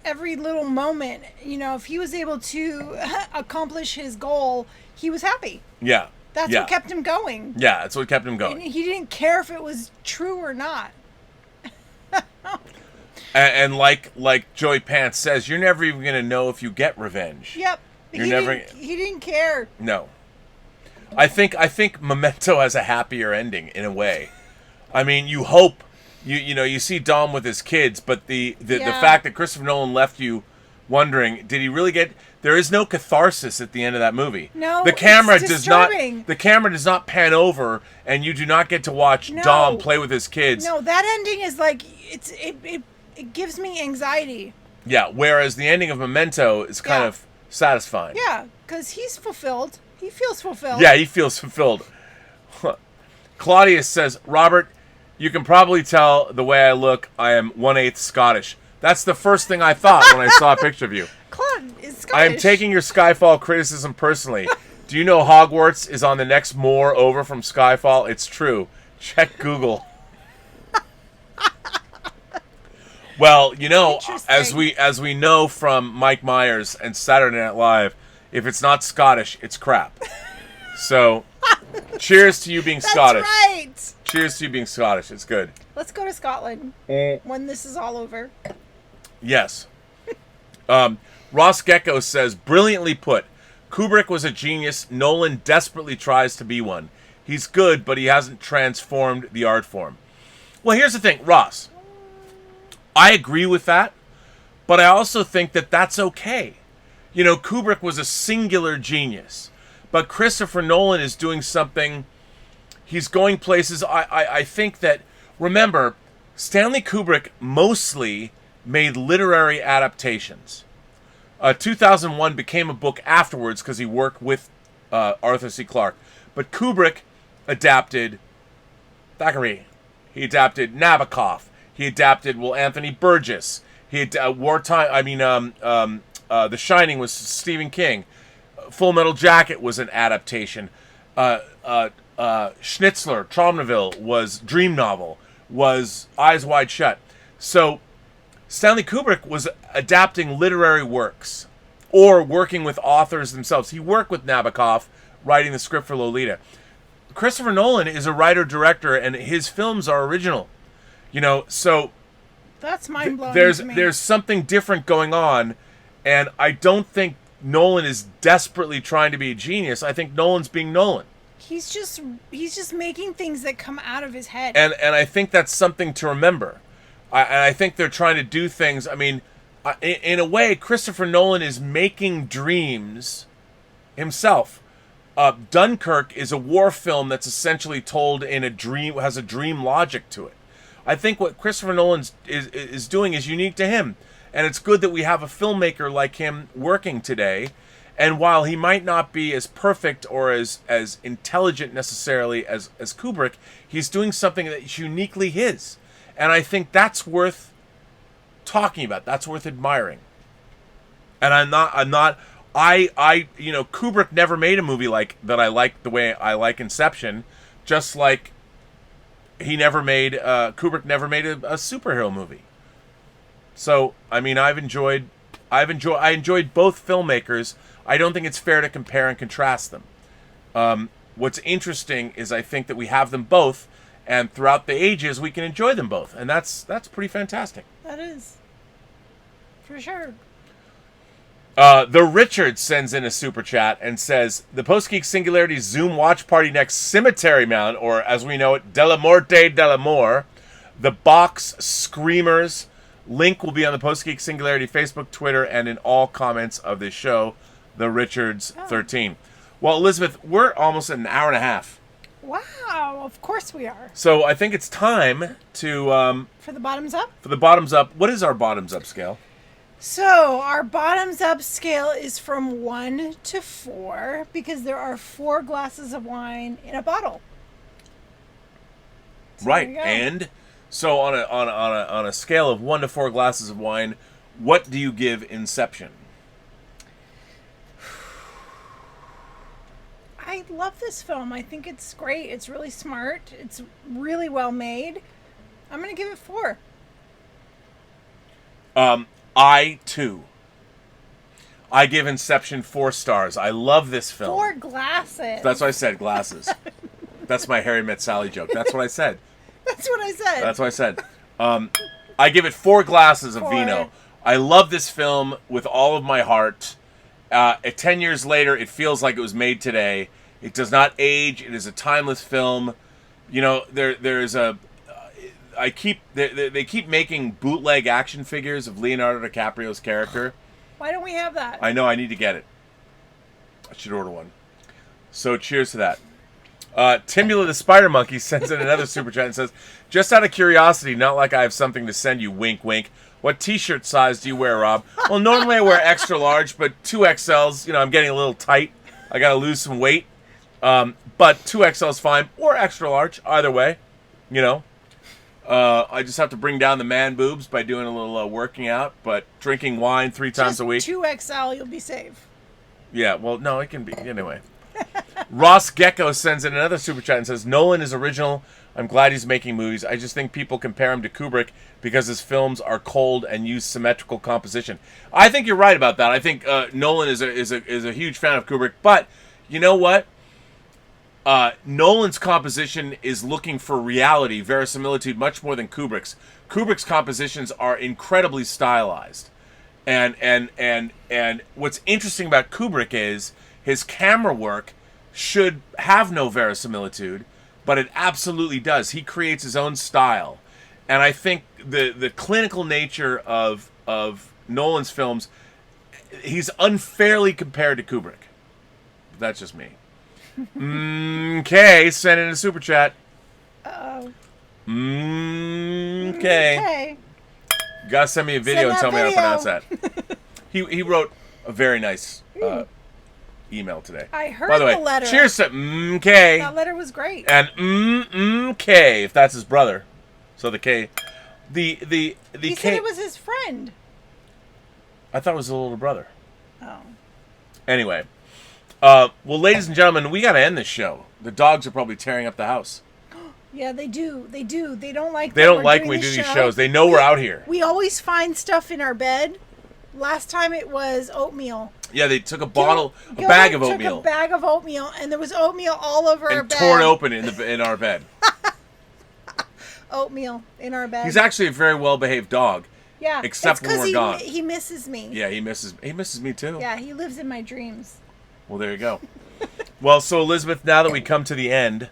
every little moment, if he was able to accomplish his goal, he was happy. Yeah. That's what kept him going. Yeah, that's what kept him going. And he didn't care if it was true or not. and like Joey Pants says, you're never even going to know if you get revenge. Yep. He didn't care. No. I think Memento has a happier ending in a way. I mean, you hope you see Dom with his kids, but the fact that Christopher Nolan left you wondering, did he really get? There is no catharsis at the end of that movie. No, the camera it's does not. disturbing. The camera does not pan over, and you do not get to watch Dom play with his kids. No, that ending is like it gives me anxiety. Yeah, whereas the ending of Memento is kind of satisfying. Yeah, because he's fulfilled. He feels fulfilled. Yeah, he feels fulfilled. Claudius says, Robert, you can probably tell the way I look, I am 1/8 Scottish. That's the first thing I thought when I saw a picture of you. Claude is Scottish. I am taking your Skyfall criticism personally. Do you know Hogwarts is on the next moor over from Skyfall? It's true. Check Google. Well, you know, Interesting. as we know from Mike Myers and Saturday Night Live, if it's not Scottish, it's crap. So, cheers to you being That's Scottish. right. Cheers to you being Scottish. It's good. Let's go to Scotland when this is all over. Yes. Ross Gecko says, brilliantly put. Kubrick was a genius. Nolan desperately tries to be one. He's good, but he hasn't transformed the art form. Well, here's the thing, Ross. I agree with that, but I also think that that's okay. You know, Kubrick was a singular genius, but Christopher Nolan is doing something. He's going places. I think that, remember, Stanley Kubrick mostly made literary adaptations. 2001 became a book afterwards because he worked with Arthur C. Clarke. But Kubrick adapted Thackeray. He adapted Nabokov. He adapted, Anthony Burgess. He had wartime. I mean, The Shining was Stephen King. Full Metal Jacket was an adaptation. Schnitzler, Tromneville was Dream Novel. Was Eyes Wide Shut. So Stanley Kubrick was adapting literary works or working with authors themselves. He worked with Nabokov, writing the script for Lolita. Christopher Nolan is a writer-director, and his films are original. You know, so That's mind-blowing there's to me. there's something different going on, and I don't think Nolan is desperately trying to be a genius. I think Nolan's being Nolan. He's just making things that come out of his head. And I think that's something to remember. I think they're trying to do things. I mean, in a way, Christopher Nolan is making dreams himself. Dunkirk is a war film that's essentially told in a dream, has a dream logic to it. I think what Christopher Nolan is doing is unique to him. And it's good that we have a filmmaker like him working today. And while he might not be as perfect or as intelligent necessarily as Kubrick, he's doing something that's uniquely his. And I think that's worth talking about. That's worth admiring. And Kubrick never made a movie like that I like the way I like Inception, just like Kubrick never made a superhero movie. So, I mean, I enjoyed both filmmakers. I don't think it's fair to compare and contrast them. What's interesting is I think that we have them both, and throughout the ages we can enjoy them both, and that's pretty fantastic. That is, for sure. The Richard sends in a super chat and says, the Post-Geek Singularity Zoom watch party next Cemetery Mound, or as we know it, Della Morte dell'Amore. The Box Screamers. Link will be on the Post-Geek Singularity Facebook, Twitter, and in all comments of this show. The Richards 13. Well, Elizabeth, we're almost at an hour and a half. Wow, of course we are. So I think it's time to... For the bottoms up? For the bottoms up. What is our bottoms up scale? So, our bottoms up scale is from 1 to 4 because there are 4 glasses of wine in a bottle. So right. there you go. And so on a scale of 1 to 4 glasses of wine, what do you give Inception? I love this film. I think it's great. It's really smart. It's really well made. I'm going to give it 4. I, too. I give Inception 4 stars. I love this film. 4 glasses. That's what I said, glasses. That's my Harry Met Sally joke. That's what I said. That's what I said. That's what I said. I give it 4 glasses of 4. vino. I love this film with all of my heart. 10 years later, it feels like it was made today. It does not age. It is a timeless film. You know, there's a... they keep making bootleg action figures of Leonardo DiCaprio's character. Why don't we have that? I know, I need to get it. I should order one. So cheers to that. Timula the Spider Monkey sends in another super chat and says, just out of curiosity, not like I have something to send you, wink wink, what t-shirt size do you wear, Rob? Well, normally I wear extra large, but 2XLs, I'm getting a little tight. I gotta lose some weight. But 2XL is fine, or extra large, either way, I just have to bring down the man boobs by doing a little working out, but drinking wine 3 times a week. 2XL, you'll be safe. Yeah, well, no, it can be. Anyway. Ross Gecko sends in another super chat and says, Nolan is original. I'm glad he's making movies. I just think people compare him to Kubrick because his films are cold and use symmetrical composition. I think you're right about that. I think Nolan is a huge fan of Kubrick. But you know what? Nolan's composition is looking for reality, verisimilitude, much more than Kubrick's. Kubrick's compositions are incredibly stylized. And what's interesting about Kubrick is his camera work should have no verisimilitude, but it absolutely does. He creates his own style. And I think the clinical nature of Nolan's films, he's unfairly compared to Kubrick. That's just me. Kay sent in a super chat. Uh-oh. Kay. Gotta send me a video and tell me how to pronounce that. He wrote a very nice email today. I heard By the way, the letter. Cheers to K. That letter was great. And K, if that's his brother. So the K. The he K. said it was his friend. I thought it was the little brother. Oh. Anyway. Well, ladies and gentlemen, we gotta end this show. The dogs are probably tearing up the house. Yeah, they do. They do. They don't like. They don't like when we do these shows. They know we're out here. We always find stuff in our bed. Last time it was oatmeal. Yeah, they took a bag of oatmeal. Took a bag of oatmeal, and there was oatmeal all over our bed. And tore it open in our bed. Oatmeal in our bed. He's actually a very well-behaved dog. Yeah, except when we're gone. He misses me. Yeah, he misses me too. Yeah, he lives in my dreams. Well, there you go. Well, so Elizabeth, now that we come to the end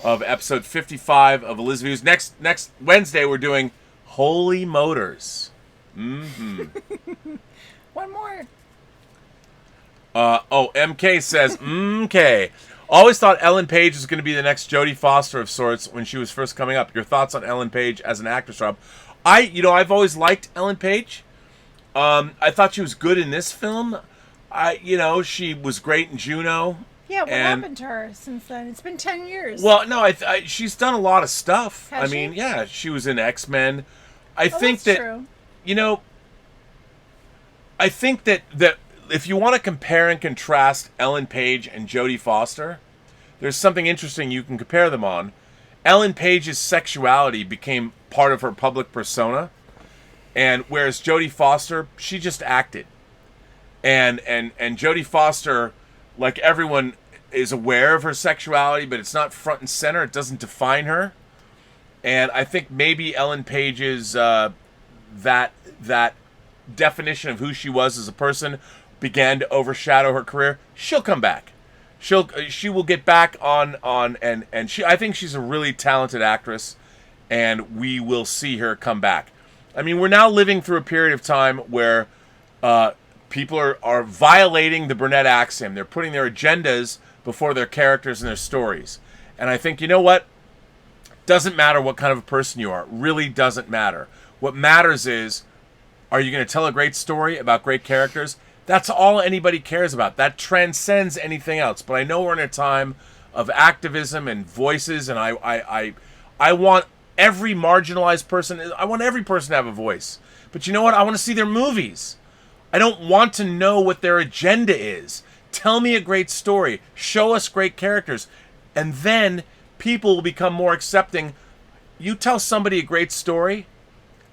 of episode 55 of Elizabeth Views, next Wednesday we're doing Holy Motors. Mm-hmm. One more. MK says, MK. Always thought Ellen Page was going to be the next Jodie Foster of sorts when she was first coming up. Your thoughts on Ellen Page as an actress, Rob? I've always liked Ellen Page. I thought she was good in this film. She was great in Juno. Yeah, what happened to her since then? It's been 10 years. Well, no, she's done a lot of stuff. Has she? She? Yeah, she was in X-Men. I think that's that, true. I think that if you want to compare and contrast Ellen Page and Jodie Foster, there's something interesting you can compare them on. Ellen Page's sexuality became part of her public persona, and whereas Jodie Foster, she just acted. And Jodie Foster, like everyone, is aware of her sexuality, but it's not front and center. It doesn't define her. And I think maybe Ellen Page's that definition of who she was as a person began to overshadow her career. She'll come back. She will get back on and I think she's a really talented actress, and we will see her come back. I mean, we're now living through a period of time where people are violating the Burnett axiom. They're putting their agendas before their characters and their stories. And I think, you know what? Doesn't matter what kind of a person you are. It really doesn't matter. What matters is, are you going to tell a great story about great characters? That's all anybody cares about. That transcends anything else. But I know we're in a time of activism and voices, and I want every marginalized person, I want every person to have a voice. But you know what? I want to see their movies. I don't want to know what their agenda is. Tell me a great story. Show us great characters. And then people will become more accepting. You tell somebody a great story,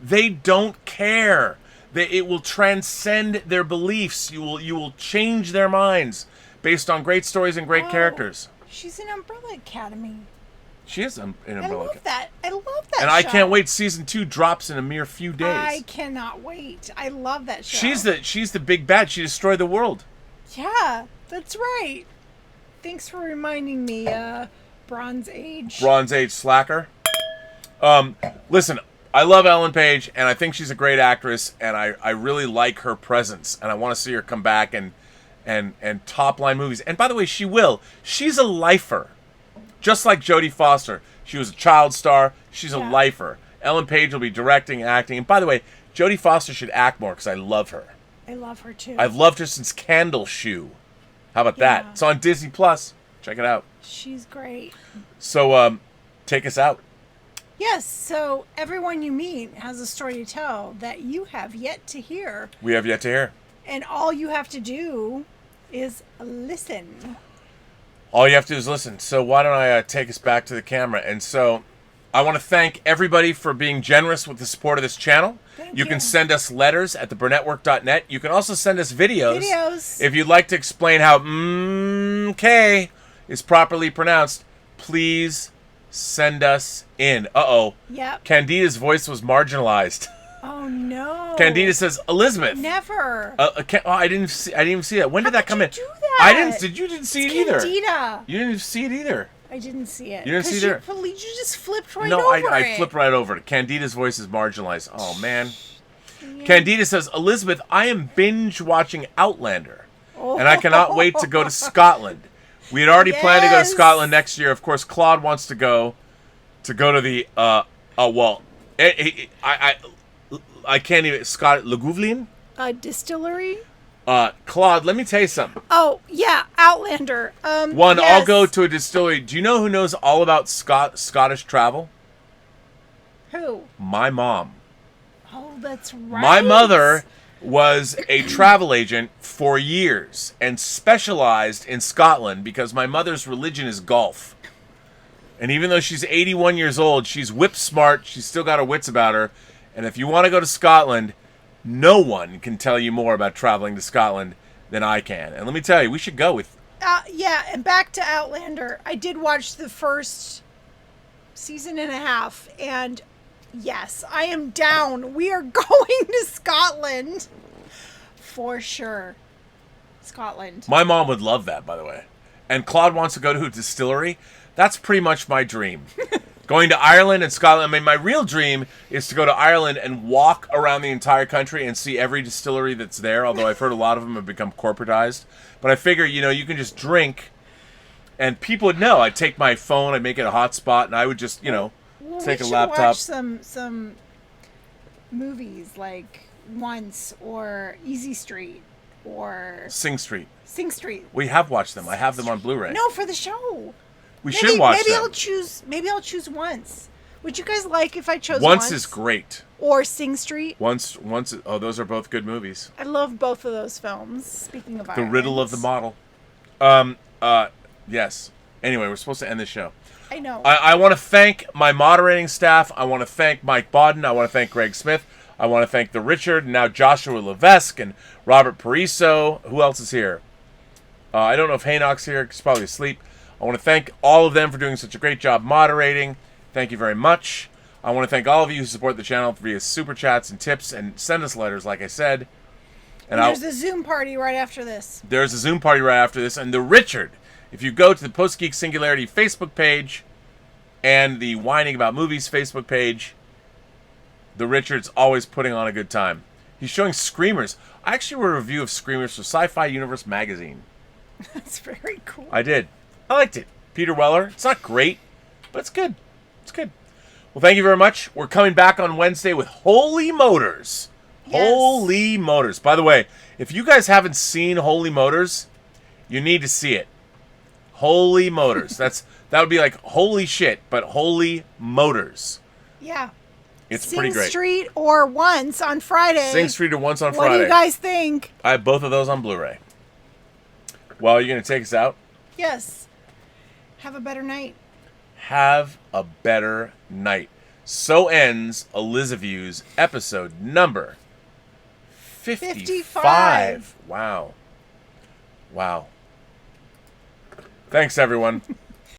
they don't care. It will transcend their beliefs. You will change their minds based on great stories and great characters. She's in Umbrella Academy. She is in Umbrella Academy. I love that. I love that and show. I can't wait. Season 2 drops in a mere few days. I cannot wait. I love that show. She's the big bad. She destroyed the world. Yeah, that's right. Thanks for reminding me, Bronze Age. Bronze Age slacker. Listen, I love Ellen Page, and I think she's a great actress, and I really like her presence, and I want to see her come back and top line movies. And by the way, she will. She's a lifer. Just like Jodie Foster. She was a child star. She's a lifer. Ellen Page will be directing, acting. And by the way, Jodie Foster should act more because I love her. I love her too. I've loved her since Candle Shoe. How about that? It's on Disney Plus. Check it out. She's great. So, take us out. Yes, so everyone you meet has a story to tell that you have yet to hear. We have yet to hear. And all you have to do is listen. All you have to do is listen. So why don't I take us back to the camera? And so I want to thank everybody for being generous with the support of this channel. Thank You can send us letters at theburnettwork.net. You can also send us videos. If you'd like to explain how K is properly pronounced, please send us in. Uh-oh. Yep. Candida's voice was marginalized. Oh no. Candida says, Elizabeth. Never. I didn't even see that. When did that come in? How did you do that? I didn't. You didn't see it either. Candida. You didn't see it either. I didn't see it. You didn't see it either. You just flipped right no, over it. I flipped right over it. Candida's voice is marginalized. Oh man. Candida says, Elizabeth, I am binge watching Outlander, and I cannot wait to go to Scotland. We had already planned to go to Scotland next year. Of course, Claude wants to go to the I can't even Laguvlin distillery. Claude, let me tell you something. Oh yeah, Outlander. Yes. I'll go to a distillery. Do you know who knows all about Scottish travel? Who? My mom. Oh, that's right. My mother was a travel agent for years and specialized in Scotland because my mother's religion is golf. And even though she's 81 years old, she's whip smart. She's still got her wits about her. And if you want to go to Scotland, no one can tell you more about traveling to Scotland than I can. And let me tell you, we should go with... yeah, and back to Outlander. I did watch the first season and a half, and yes, I am down. We are going to Scotland. For sure. Scotland. My mom would love that, by the way. And Claude wants to go to a distillery. That's pretty much my dream. Going to Ireland and Scotland. I mean, my real dream is to go to Ireland and walk around the entire country and see every distillery that's there, although I've heard a lot of them have become corporatized. But I figure, you can just drink, and people would know. I'd take my phone, I'd make it a hotspot, and I would just, take a laptop. Watch some movies like Once or Easy Street or Sing Street. Sing Street. We have watched them. I have them on Blu-ray. No, for the show. Should watch them. Maybe I'll choose Once. Would you guys like if I chose Once? Once is great. Or Sing Street? Once. Oh, those are both good movies. I love both of those films. Speaking of The Riddle of the Model. Yes. Anyway, we're supposed to end the show. I know. I want to thank my moderating staff. I want to thank Mike Bodden. I want to thank Greg Smith. I want to thank the Richard, and now Joshua Levesque and Robert Pariso. Who else is here? I don't know if Haynock's here. He's probably asleep. I want to thank all of them for doing such a great job moderating. Thank you very much. I want to thank all of you who support the channel via super chats and tips and send us letters, like I said. And there's a Zoom party right after this. There's a Zoom party right after this. And the Richard, if you go to the Post-Geek Singularity Facebook page and the WINEning About Movies Facebook page, the Richard's always putting on a good time. He's showing Screamers. I actually wrote a review of Screamers for Sci-Fi Universe magazine. That's very cool. I did. I liked it. Peter Weller. It's not great, but it's good. It's good. Well, thank you very much. We're coming back on Wednesday with Holy Motors. Yes. Holy Motors. By the way, if you guys haven't seen Holy Motors, you need to see it. Holy Motors. That would be like holy shit, but Holy Motors. Yeah. It's pretty great. Sing Street or Once on Friday. Sing Street or Once on Friday. What do you guys think? I have both of those on Blu-ray. Well, you're going to take us out? Yes. Have a better night. Have a better night. So ends Elizabeth's episode number 55. Wow. Thanks, everyone.